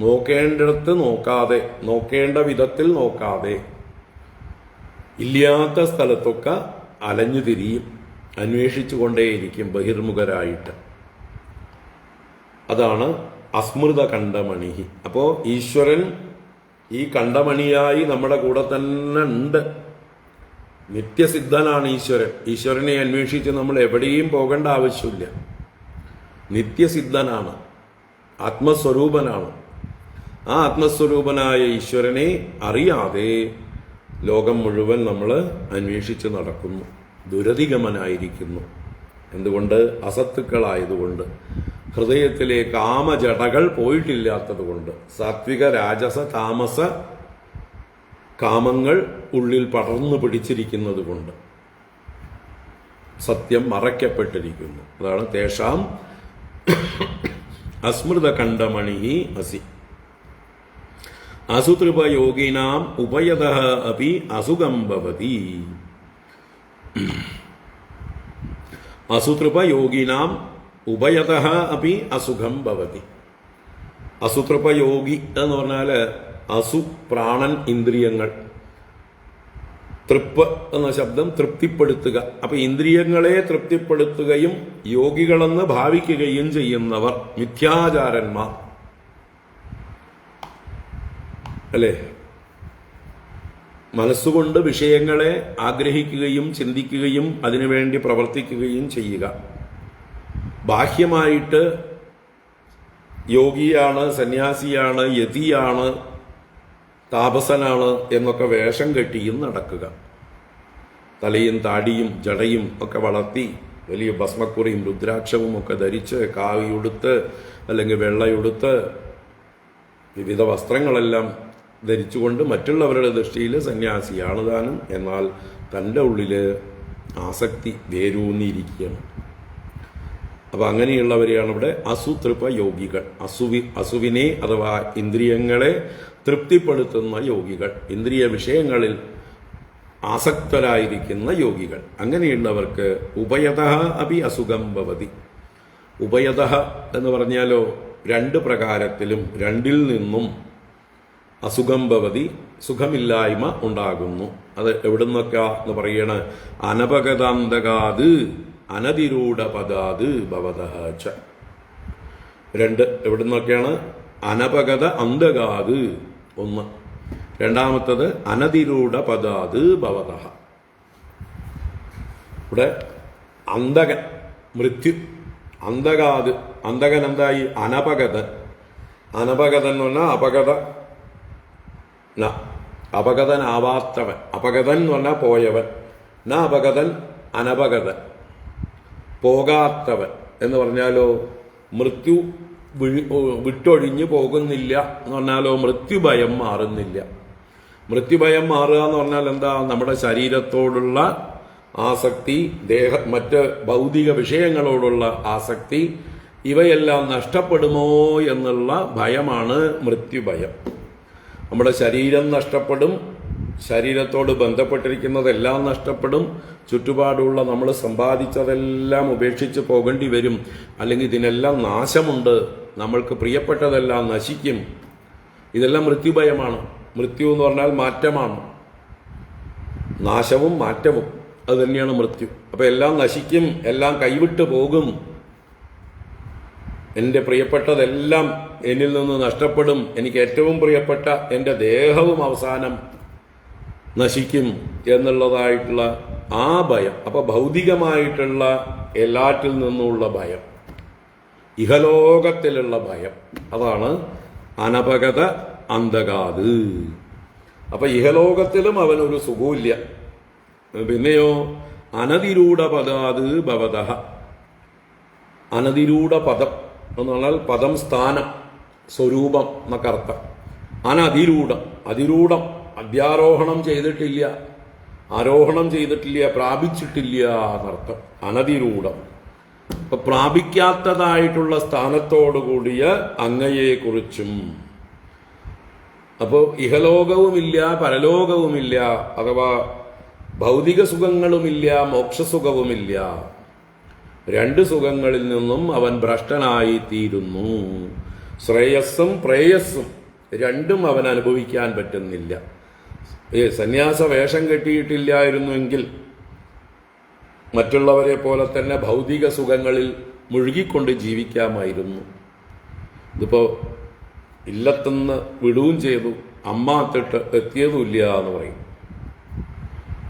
നോക്കേണ്ടിടത്ത് നോക്കാതെ, നോക്കേണ്ട വിധത്തിൽ നോക്കാതെ ഇല്ലാത്ത സ്ഥലത്തൊക്കെ അലഞ്ഞു തിരിയും, അന്വേഷിച്ചു കൊണ്ടേയിരിക്കും ബഹിർമുഖരായിട്ട്. അതാണ് അസ്മൃത കണ്ഠമണി. അപ്പോ ഈശ്വരൻ ഈ കണ്ഠമണിയായി നമ്മുടെ കൂടെ തന്നെ ഉണ്ട്. നിത്യസിദ്ധനാണ് ഈശ്വരൻ. ഈശ്വരനെ അന്വേഷിച്ച് നമ്മൾ എവിടെയും പോകേണ്ട ആവശ്യമില്ല. നിത്യസിദ്ധനാണ്, ആത്മസ്വരൂപനാണ്. ആ ആത്മസ്വരൂപനായ ഈശ്വരനെ അറിയാതെ ലോകം മുഴുവൻ നമ്മൾ അന്വേഷിച്ച് നടക്കുന്നു, ദുരധിഗമനായിരിക്കുന്നു. എന്തുകൊണ്ട്? അസത്തുക്കളായതുകൊണ്ട്, ഹൃദയത്തിലെ കാമജടകൾ പോയിട്ടില്ലാത്തതുകൊണ്ട്, സാത്വിക രാജസ താമസ കാമങ്ങൾ ഉള്ളിൽ പടർന്നു പിടിച്ചിരിക്കുന്നത് കൊണ്ട് സത്യം മറയ്ക്കപ്പെട്ടിരിക്കുന്നു. അതാണ് തേഷാം അസ്മൃത കണ്ഠമണി അസി. അസുതൃപയോഗിനാം ഉപയതഃ അപി അസുഖം ഭവതി. അസുതൃപയോഗിനാം ഉപയതഃ അപി അസുഖം ഭവതി. അസുതൃപയോഗി എന്ന് പറഞ്ഞാൽ അസു പ്രാണൻ, ഇന്ദ്രിയങ്ങൾ. തൃപ്പ് എന്ന ശബ്ദം തൃപ്തിപ്പെടുത്തുക. അപ്പൊ ഇന്ദ്രിയങ്ങളെ തൃപ്തിപ്പെടുത്തുകയും യോഗികളെന്ന് ഭാവിക്കുകയും ചെയ്യുന്നവർ മിഥ്യാചാരന്മാർ അല്ലേ? മനസ്സുകൊണ്ട് വിഷയങ്ങളെ ആഗ്രഹിക്കുകയും ചിന്തിക്കുകയും അതിനുവേണ്ടി പ്രവർത്തിക്കുകയും ചെയ്യുക. ബാഹ്യമായിട്ട് യോഗിയാണ്, സന്യാസിയാണ്, യതിയാണ്, താപസനാണ് എന്നൊക്കെ വേഷം കെട്ടിയും നടക്കുക. തലയും താടിയും ജടയും ഒക്കെ വളർത്തി വലിയ ഭസ്മക്കുറിയും രുദ്രാക്ഷവും ഒക്കെ ധരിച്ച് കാവിയുടുത്ത് അല്ലെങ്കിൽ വെള്ളയുടുത്ത് വിവിധ വസ്ത്രങ്ങളെല്ലാം ധരിച്ചുകൊണ്ട് മറ്റുള്ളവരുടെ ദൃഷ്ടിയിൽ സന്യാസിയാണ് താനും. എന്നാൽ തൻ്റെ ഉള്ളില് ആസക്തി വേരൂന്നിയിരിക്കുകയാണ്. അപ്പൊ അങ്ങനെയുള്ളവരെയാണ് ഇവിടെ അസുതൃപ യോഗികൾ. അസുവിനെ അഥവാ ഇന്ദ്രിയങ്ങളെ തൃപ്തിപ്പെടുത്തുന്ന യോഗികൾ, ഇന്ദ്രിയ വിഷയങ്ങളിൽ ആസക്തരായിരിക്കുന്ന യോഗികൾ. അങ്ങനെയുള്ളവർക്ക് ഉഭയതഃ അപി അസുഖം ഭവതി. ഉഭയതഃ എന്ന് പറഞ്ഞാലോ രണ്ട് പ്രകാരത്തിലും, രണ്ടിൽ നിന്നും അസുഖം ഭവതി, സുഖമില്ലായ്മ ഉണ്ടാകുന്നു. അത് എവിടുന്നൊക്കെ എന്ന് പറയണ? അനപഗതാന്തകാത് അനതിരൂഢ പദാത് ഭവതഃ ച. രണ്ട് എവിടുന്നൊക്കെയാണ്? അനപഗത അന്തകാത് ഒന്ന്, രണ്ടാമത്തത് അനതിരൂഢ പദാത് ഭവതഃ. ഇവിടെ അന്തകൻ, മൃത്യു, അന്തകാത്. അന്തകൻ എന്തായി? അനപഗതൻ. അനപഗതൻ എന്ന് പറഞ്ഞാൽ അപഗത, അപഗതനാവാത്തവൻ. അപഗതൻ എന്ന് പറഞ്ഞാൽ പോയവൻ. അപഗതൻ, അനപഗതൻ, പോകാത്തവൻ എന്ന് പറഞ്ഞാലോ മൃത്യു വിട്ടൊഴിഞ്ഞു പോകുന്നില്ല എന്ന് പറഞ്ഞാലോ മൃത്യുഭയം മാറുന്നില്ല. മൃത്യുഭയം മാറുക എന്ന് പറഞ്ഞാൽ എന്താ? നമ്മുടെ ശരീരത്തോടുള്ള ആസക്തി, മറ്റ് ഭൗതിക വിഷയങ്ങളോടുള്ള ആസക്തി, ഇവയെല്ലാം നഷ്ടപ്പെടുമോ എന്നുള്ള ഭയമാണ് മൃത്യുഭയം. നമ്മുടെ ശരീരം നഷ്ടപ്പെടും, ശരീരത്തോട് ബന്ധപ്പെട്ടിരിക്കുന്നതെല്ലാം നഷ്ടപ്പെടും, ചുറ്റുപാടുള്ള നമ്മൾ സമ്പാദിച്ചതെല്ലാം ഉപേക്ഷിച്ച് പോകേണ്ടി വരും, അല്ലെങ്കിൽ ഇതിനെല്ലാം നാശമുണ്ട്, നമ്മൾക്ക് പ്രിയപ്പെട്ടതെല്ലാം നശിക്കും. ഇതെല്ലാം മൃത്യുഭയമാണ്. മൃത്യു എന്ന് പറഞ്ഞാൽ മാറ്റമാണ്, നാശവും മാറ്റവും അത് തന്നെയാണ് മൃത്യു. അപ്പൊ എല്ലാം നശിക്കും, എല്ലാം കൈവിട്ട് പോകും, എൻ്റെ പ്രിയപ്പെട്ടതെല്ലാം എന്നിൽ നിന്ന് നഷ്ടപ്പെടും, എനിക്ക് ഏറ്റവും പ്രിയപ്പെട്ട എൻ്റെ ദേഹവും അവസാനം നശിക്കും എന്നുള്ളതായിട്ടുള്ള ആ ഭയം. അപ്പൊ ഭൗതികമായിട്ടുള്ള എല്ലാറ്റിൽ നിന്നുള്ള ഭയം, ഇഹലോകത്തിലുള്ള ഭയം, അതാണ് അനപഗത അന്തകാത്. അപ്പൊ ഇഹലോകത്തിലും അവനൊരു സുഖമില്ല. പിന്നെയോ അനതിരൂഢ പദാത് ഭവതഃ. അനതിരൂഢ പദം എന്ന് പറഞ്ഞാൽ പദം സ്ഥാനം, സ്വരൂപം എന്നൊക്കെ അർത്ഥം. അനതിരൂഢം, അതിരൂഢം, അധ്യാരോഹണം ചെയ്തിട്ടില്ല, ആരോഹണം ചെയ്തിട്ടില്ല, പ്രാപിച്ചിട്ടില്ല എന്നർത്ഥം. അനതിരൂഢം. അപ്പൊ പ്രാപിക്കാത്തതായിട്ടുള്ള സ്ഥാനത്തോടുകൂടിയ അങ്ങയെക്കുറിച്ചും അപ്പോൾ ഇഹലോകവുമില്ല, പരലോകവുമില്ല, അഥവാ ഭൗതിക സുഖങ്ങളുമില്ല, മോക്ഷസുഖവുമില്ല. രണ്ട് സുഖങ്ങളിൽ നിന്നും അവൻ ഭ്രഷ്ടനായി തീരുന്നു. ശ്രേയസ്സും പ്രേയസ്സും രണ്ടും അവൻ അനുഭവിക്കാൻ പറ്റുന്നില്ല. സന്യാസ വേഷം കെട്ടിയിട്ടില്ലായിരുന്നുവെങ്കിൽ മറ്റുള്ളവരെ പോലെ തന്നെ ഭൗതിക സുഖങ്ങളിൽ മുഴുകിക്കൊണ്ട് ജീവിക്കാമായിരുന്നു. ഇതിപ്പോ ഇല്ലത്തുനിന്ന് വിടുകയും ചെയ്തു, അമ്മാത്തിട്ട് എത്തിയതുമില്ല എന്ന് പറയും.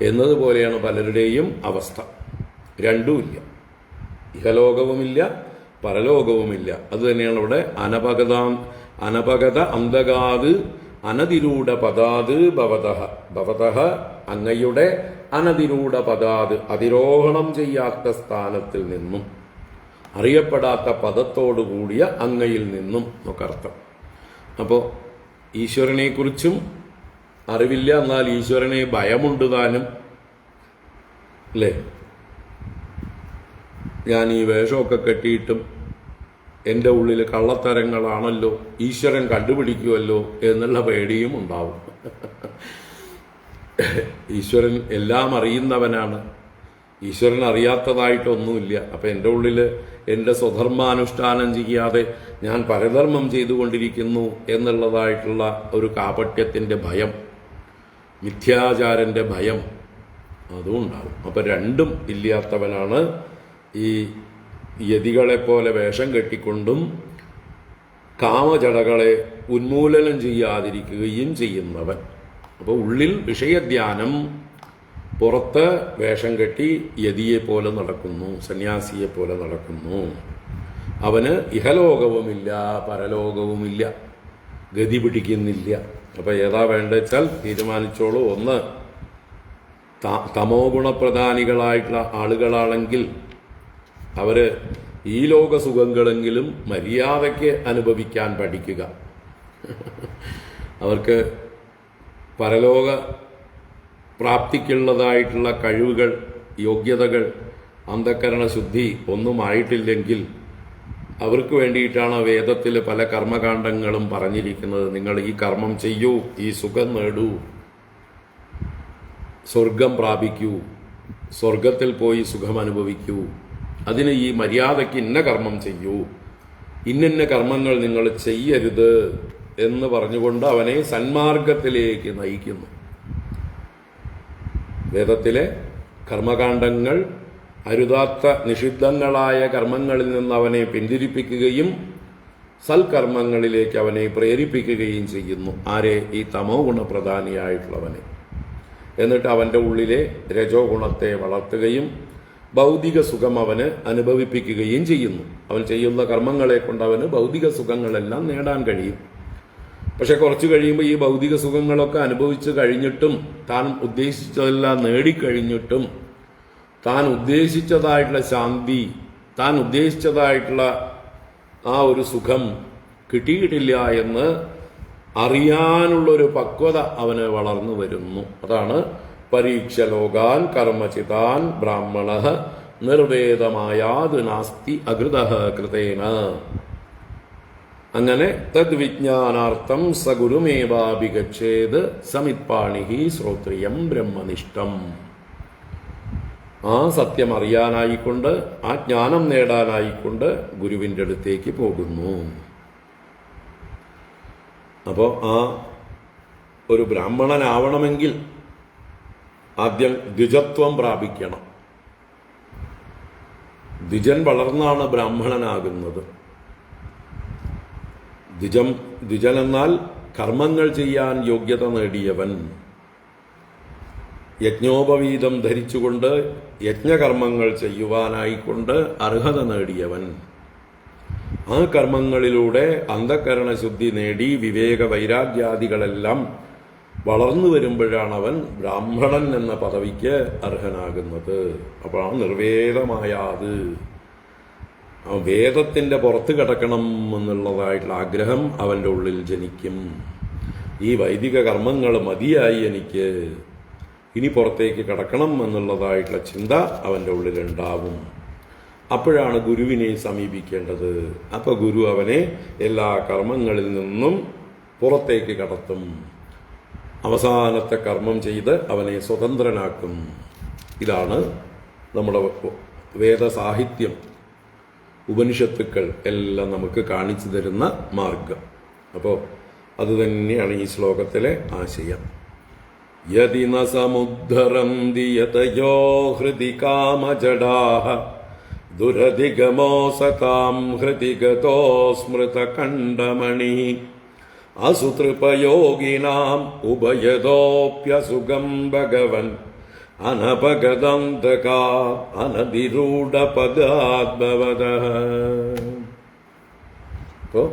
എന്നതുപോലെയാണ് പലരുടെയും അവസ്ഥ. രണ്ടുമില്ല, ഇഹലോകവുമില്ല, പരലോകവുമില്ല. അത് തന്നെയാണ് ഇവിടെ അനപഗത അന്തകാത് അനതിരൂഢ പദാത് ഭവതഃ. ഭവതഃ അങ്ങയുടെ അനതിരൂഢ പദാത്, അതിരോഹണം ചെയ്യാത്ത സ്ഥാനത്തിൽ നിന്നും, അറിയപ്പെടാത്ത പദത്തോടു കൂടിയ അങ്ങയിൽ നിന്നും ഒക്കെ അർത്ഥം. അപ്പോൾ ഈശ്വരനെ കുറിച്ചും അറിവില്ല, എന്നാൽ ഈശ്വരനെ ഭയമുണ്ട് താനും, അല്ലേ? ഞാൻ ഈ വേഷമൊക്കെ കെട്ടിയിട്ടും എൻ്റെ ഉള്ളിൽ കള്ളത്തരങ്ങളാണല്ലോ, ഈശ്വരൻ കണ്ടുപിടിക്കുമല്ലോ എന്നുള്ള പേടിയും ഉണ്ടാവും. ഈശ്വരൻ എല്ലാം അറിയുന്നവനാണ്, ഈശ്വരൻ അറിയാത്തതായിട്ടൊന്നുമില്ല. അപ്പം എൻ്റെ ഉള്ളിൽ എൻ്റെ സ്വധർമാനുഷ്ഠാനം ചെയ്യാതെ ഞാൻ പരധർമ്മം ചെയ്തുകൊണ്ടിരിക്കുന്നു എന്നുള്ളതായിട്ടുള്ള ഒരു കാപട്യത്തിൻ്റെ ഭയം, മിഥ്യാചാരൻ്റെ ഭയം, അതും ഉണ്ടാവും. അപ്പം രണ്ടും ഇല്ലാത്തവനാണ് ഈ യതികളെപ്പോലെ വേഷം കെട്ടിക്കൊണ്ടും കാമജടകളെ ഉന്മൂലനം ചെയ്യാതിരിക്കുകയും ചെയ്യുന്നവൻ. അപ്പോൾ ഉള്ളിൽ വിഷയധ്യാനം, പുറത്ത് വേഷം കെട്ടി യതിയെ പോലെ നടക്കുന്നു, സന്യാസിയെ പോലെ നടക്കുന്നു. അവന് ഇഹലോകവുമില്ല, പരലോകവുമില്ല, ഗതി പിടിക്കുന്നില്ല. അപ്പം ഏതാ വേണ്ടെച്ചാൽ തീരുമാനിച്ചോളൂ. ഒന്ന്, തമോ ഗുണപ്രധാനികളായിട്ടുള്ള ആളുകളാണെങ്കിൽ അവര് ഈ ലോക സുഖങ്ങളെങ്കിലും മര്യാദയ്ക്ക് അനുഭവിക്കാൻ പഠിക്കുക. അവർക്ക് പരലോക പ്രാപ്തിക്കുള്ളതായിട്ടുള്ള കഴിവുകൾ, യോഗ്യതകൾ, അന്ധക്കരണ ശുദ്ധി ഒന്നും ആയിട്ടില്ലെങ്കിൽ അവർക്ക് വേണ്ടിയിട്ടാണ് വേദത്തിൽ പല കർമ്മകാണ്ഡങ്ങളും പറഞ്ഞിരിക്കുന്നത്. നിങ്ങൾ ഈ കർമ്മം ചെയ്യൂ, ഈ സുഖം നേടൂ, സ്വർഗം പ്രാപിക്കൂ, സ്വർഗത്തിൽ പോയി സുഖം അനുഭവിക്കൂ, അതിന് ഈ മര്യാദയ്ക്ക് ഇന്ന കർമ്മം ചെയ്യൂ, ഇന്നിന്ന കർമ്മങ്ങൾ നിങ്ങൾ ചെയ്യരുത് എന്ന് പറഞ്ഞുകൊണ്ട് അവനെ സന്മാർഗത്തിലേക്ക് നയിക്കുന്നു. വേദത്തിലെ കർമ്മകാണ്ഡങ്ങൾ അരുതാത്ത നിഷിദ്ധങ്ങളായ കർമ്മങ്ങളിൽ നിന്ന് അവനെ പിന്തിരിപ്പിക്കുകയും സൽക്കർമ്മങ്ങളിലേക്ക് അവനെ പ്രേരിപ്പിക്കുകയും ചെയ്യുന്നു. ആരെ? ഈ തമോ ഗുണപ്രധാനിയായിട്ടുള്ളവനെ. എന്നിട്ട് അവൻ്റെ ഉള്ളിലെ രജോ ഗുണത്തെ വളർത്തുകയും ഭൗതിക സുഖം അവന് അനുഭവിപ്പിക്കുകയും ചെയ്യുന്നു. അവൻ ചെയ്യുന്ന കർമ്മങ്ങളെ കൊണ്ട് അവന് ഭൗതിക സുഖങ്ങളെല്ലാം നേടാൻ കഴിയും. പക്ഷെ കുറച്ച് കഴിയുമ്പോൾ ഈ ഭൗതിക സുഖങ്ങളൊക്കെ അനുഭവിച്ചു കഴിഞ്ഞിട്ടും, താൻ ഉദ്ദേശിച്ചതെല്ലാം നേടിക്കഴിഞ്ഞിട്ടും, താൻ ഉദ്ദേശിച്ചതായിട്ടുള്ള ശാന്തി, താൻ ഉദ്ദേശിച്ചതായിട്ടുള്ള ആ ഒരു സുഖം കിട്ടിയിട്ടില്ല എന്ന് അറിയാനുള്ളൊരു പക്വത അവന് വളർന്നു വരുന്നു. അതാണ് പരീക്ഷ ലോകാൻ കർമ്മചിതാൻ ബ്രാഹ്മണ നിർവേദമായാത് നാസ്തി അകൃതഃ കൃതേന. അങ്ങനെ തദ്വിജ്ഞാനാർത്ഥം സഗുരുമേവാഭിഗച്ഛേത് സമിത്പാണിഹി ശ്രോത്രിയം ബ്രഹ്മനിഷ്ഠം. ആ സത്യം അറിയാനായിക്കൊണ്ട്, ആ ജ്ഞാനം നേടാനായിക്കൊണ്ട് ഗുരുവിൻ്റെ അടുത്തേക്ക് പോകുന്നു. അപ്പോൾ ആ ഒരു ബ്രാഹ്മണനാവണമെങ്കിൽ ആദ്യം ദ്വിജത്വം പ്രാപിക്കണം. ദ്വിജൻ വളർന്നാണ് ബ്രാഹ്മണനാകുന്നത്. ദ്വിജൻ എന്നാൽ കർമ്മങ്ങൾ ചെയ്യാൻ യോഗ്യത നേടിയവൻ, യജ്ഞോപവീതം ധരിച്ചുകൊണ്ട് യജ്ഞകർമ്മങ്ങൾ ചെയ്യുവാനായിക്കൊണ്ട് അർഹത നേടിയവൻ. ആ കർമ്മങ്ങളിലൂടെ അന്ധകരണ ശുദ്ധി നേടി വിവേക വൈരാഗ്യാദികളെല്ലാം വളർന്നു വരുമ്പോഴാണ് അവൻ ബ്രാഹ്മണൻ എന്ന പദവിക്ക് അർഹനാകുന്നത്. അപ്പോൾ ആ നിർവേദമായത്, വേദത്തിൻ്റെ പുറത്ത് കിടക്കണം എന്നുള്ളതായിട്ടുള്ള ആഗ്രഹം അവൻ്റെ ഉള്ളിൽ ജനിക്കും. ഈ വൈദിക കർമ്മങ്ങൾ മതിയായി എനിക്ക്, ഇനി പുറത്തേക്ക് കടക്കണം എന്നുള്ളതായിട്ടുള്ള ചിന്ത അവൻ്റെ ഉള്ളിലുണ്ടാവും. അപ്പോഴാണ് ഗുരുവിനെ സമീപിക്കേണ്ടത്. അപ്പോൾ ഗുരു അവനെ എല്ലാ കർമ്മങ്ങളിൽ നിന്നും പുറത്തേക്ക് കടത്തും. അവസാനത്തെ കർമ്മം ചെയ്ത് അവനെ സ്വതന്ത്രനാക്കും. ഇതാണ് നമ്മുടെ വേദസാഹിത്യം, ഉപനിഷത്തുക്കൾ എല്ലാം നമുക്ക് കാണിച്ചു തരുന്ന മാർഗം. അപ്പോൾ അത് തന്നെയാണ് ഈ ശ്ലോകത്തിലെ ആശയം. യദി ന സമുദ്ധരന്തി യതയോ ഹൃദി കാമജഡാഃ ദുരധിഗമോ സതാം ഹൃദി ഗതോ സ്മൃതകണ്ഡമണിഃ അസുതൃപയോഗിനാം ഉഭയതോപ്യസുഖം ഭഗവൻ അനപഗതന്തകാ അനതിരൂഢപദാദ്ഭവതഃ. അപ്പോൾ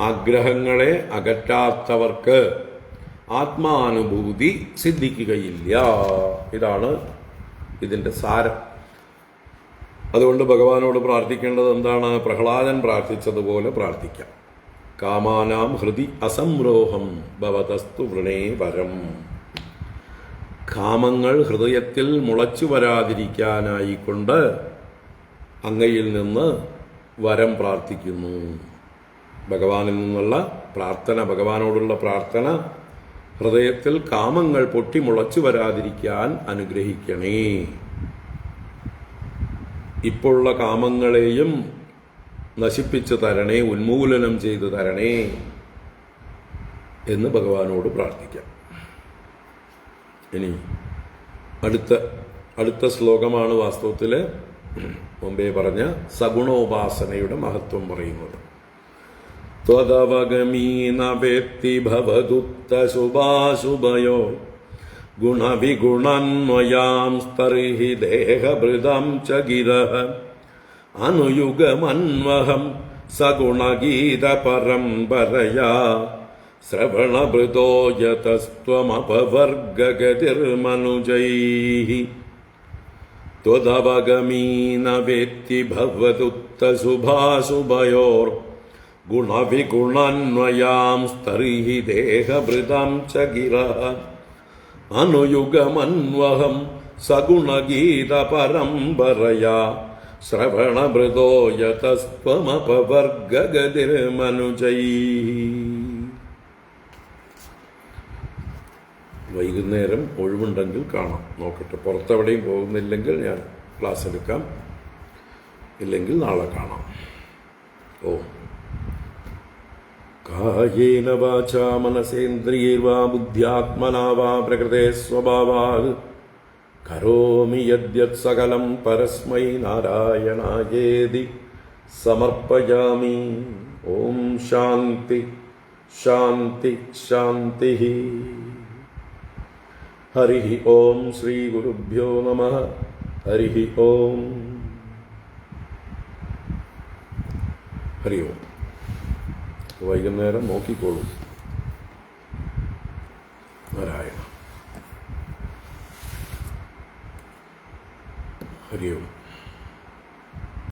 ആഗ്രഹങ്ങളെ അകറ്റാത്തവർക്ക് ആത്മാനുഭൂതി സിദ്ധിക്കുകയില്ല. ഇതാണ് ഇതിൻ്റെ സാരം. അതുകൊണ്ട് ഭഗവാനോട് പ്രാർത്ഥിക്കേണ്ടത് എന്താണ്? പ്രഹ്ലാദൻ പ്രാർത്ഥിച്ചതുപോലെ പ്രാർത്ഥിക്കാം. കാമാനാം ഹൃദി അസംരോഹം ഭവതസ്തു വൃണേ വരം. കാമങ്ങൾ ഹൃദയത്തിൽ മുളച്ചു വരാതിരിക്കാനായിക്കൊണ്ട് അങ്ങയിൽ നിന്ന് വരം പ്രാർത്ഥിക്കുന്നു. ഭഗവാനിൽ നിന്നുള്ള പ്രാർത്ഥന, ഭഗവാനോടുള്ള പ്രാർത്ഥന, ഹൃദയത്തിൽ കാമങ്ങൾ പൊട്ടി മുളച്ചു വരാതിരിക്കാൻ അനുഗ്രഹിക്കണേ. ഇപ്പോഴുള്ള കാമങ്ങളെയും നശിപ്പിച്ചു തരണേ, ഉന്മൂലനം ചെയ്തു തരണേ എന്ന് ഭഗവാനോട് പ്രാർത്ഥിക്കാം. ഇനി അടുത്ത ശ്ലോകമാണ് വാസ്തവത്തിൽ മുമ്പേ പറഞ്ഞ സഗുണോപാസനയുടെ മഹത്വം പറയുന്നത്. ത്വദവഗമീന വേത്തി ഭവദുത്തശുഭാശുഭയോ ഗുണവിഗുണന്വയാം സ്തർഹി ദേഹഭൃതം ച ഗിരഃ അനുയുഗമന്വഹം സഗുണഗീതപരമ്പരയാ ശ്രവണഭൃതോ യതസ്ത്വമപവർഗഗതിർമനുജൈഃ. ത്വദവഗമീന വേത്തി ഭവദുത്തശുഭാശുഭയോർ ഗുണവിഗുണന്വയാം സ്തർഹി ദേഹഭൃതം ച ഗിരഃ അനുയുഗമന്വഹം സഗുണഗീതപരമ്പരയാ ശ്രവണഭൃതോ യതസ്ത്വമപവർഗഗതിർമനുജൈഃ. വൈകുന്നേരം ഒഴിവുണ്ടെങ്കിൽ കാണാം, നോക്കട്ടെ. പുറത്തെവിടെയും പോകുന്നില്ലെങ്കിൽ ഞാൻ ക്ലാസ് എടുക്കാം, ഇല്ലെങ്കിൽ നാളെ കാണാം. ഓ കായേന വാചാ മനസേന്ദ്രിയൈർവാ ബുദ്ധ്യാത്മനാ വാ പ്രകൃതേ സ്വഭാവാത് കരോമി യദ്യത് സകലം പരസ്മൈ നാരായണായേതി സമർപ്പയാമി. ഓം ശാന്തി ശാന്തി ശാന്തി. ഹരി ഓം ശ്രീ ഗുരുഭ്യോ നമഃ. ഹരി ഓം. ഹരി ഓം. വൈകുന്നേരം നോക്കിക്കോളൂ. നാരായണ. ഹരി ഓം.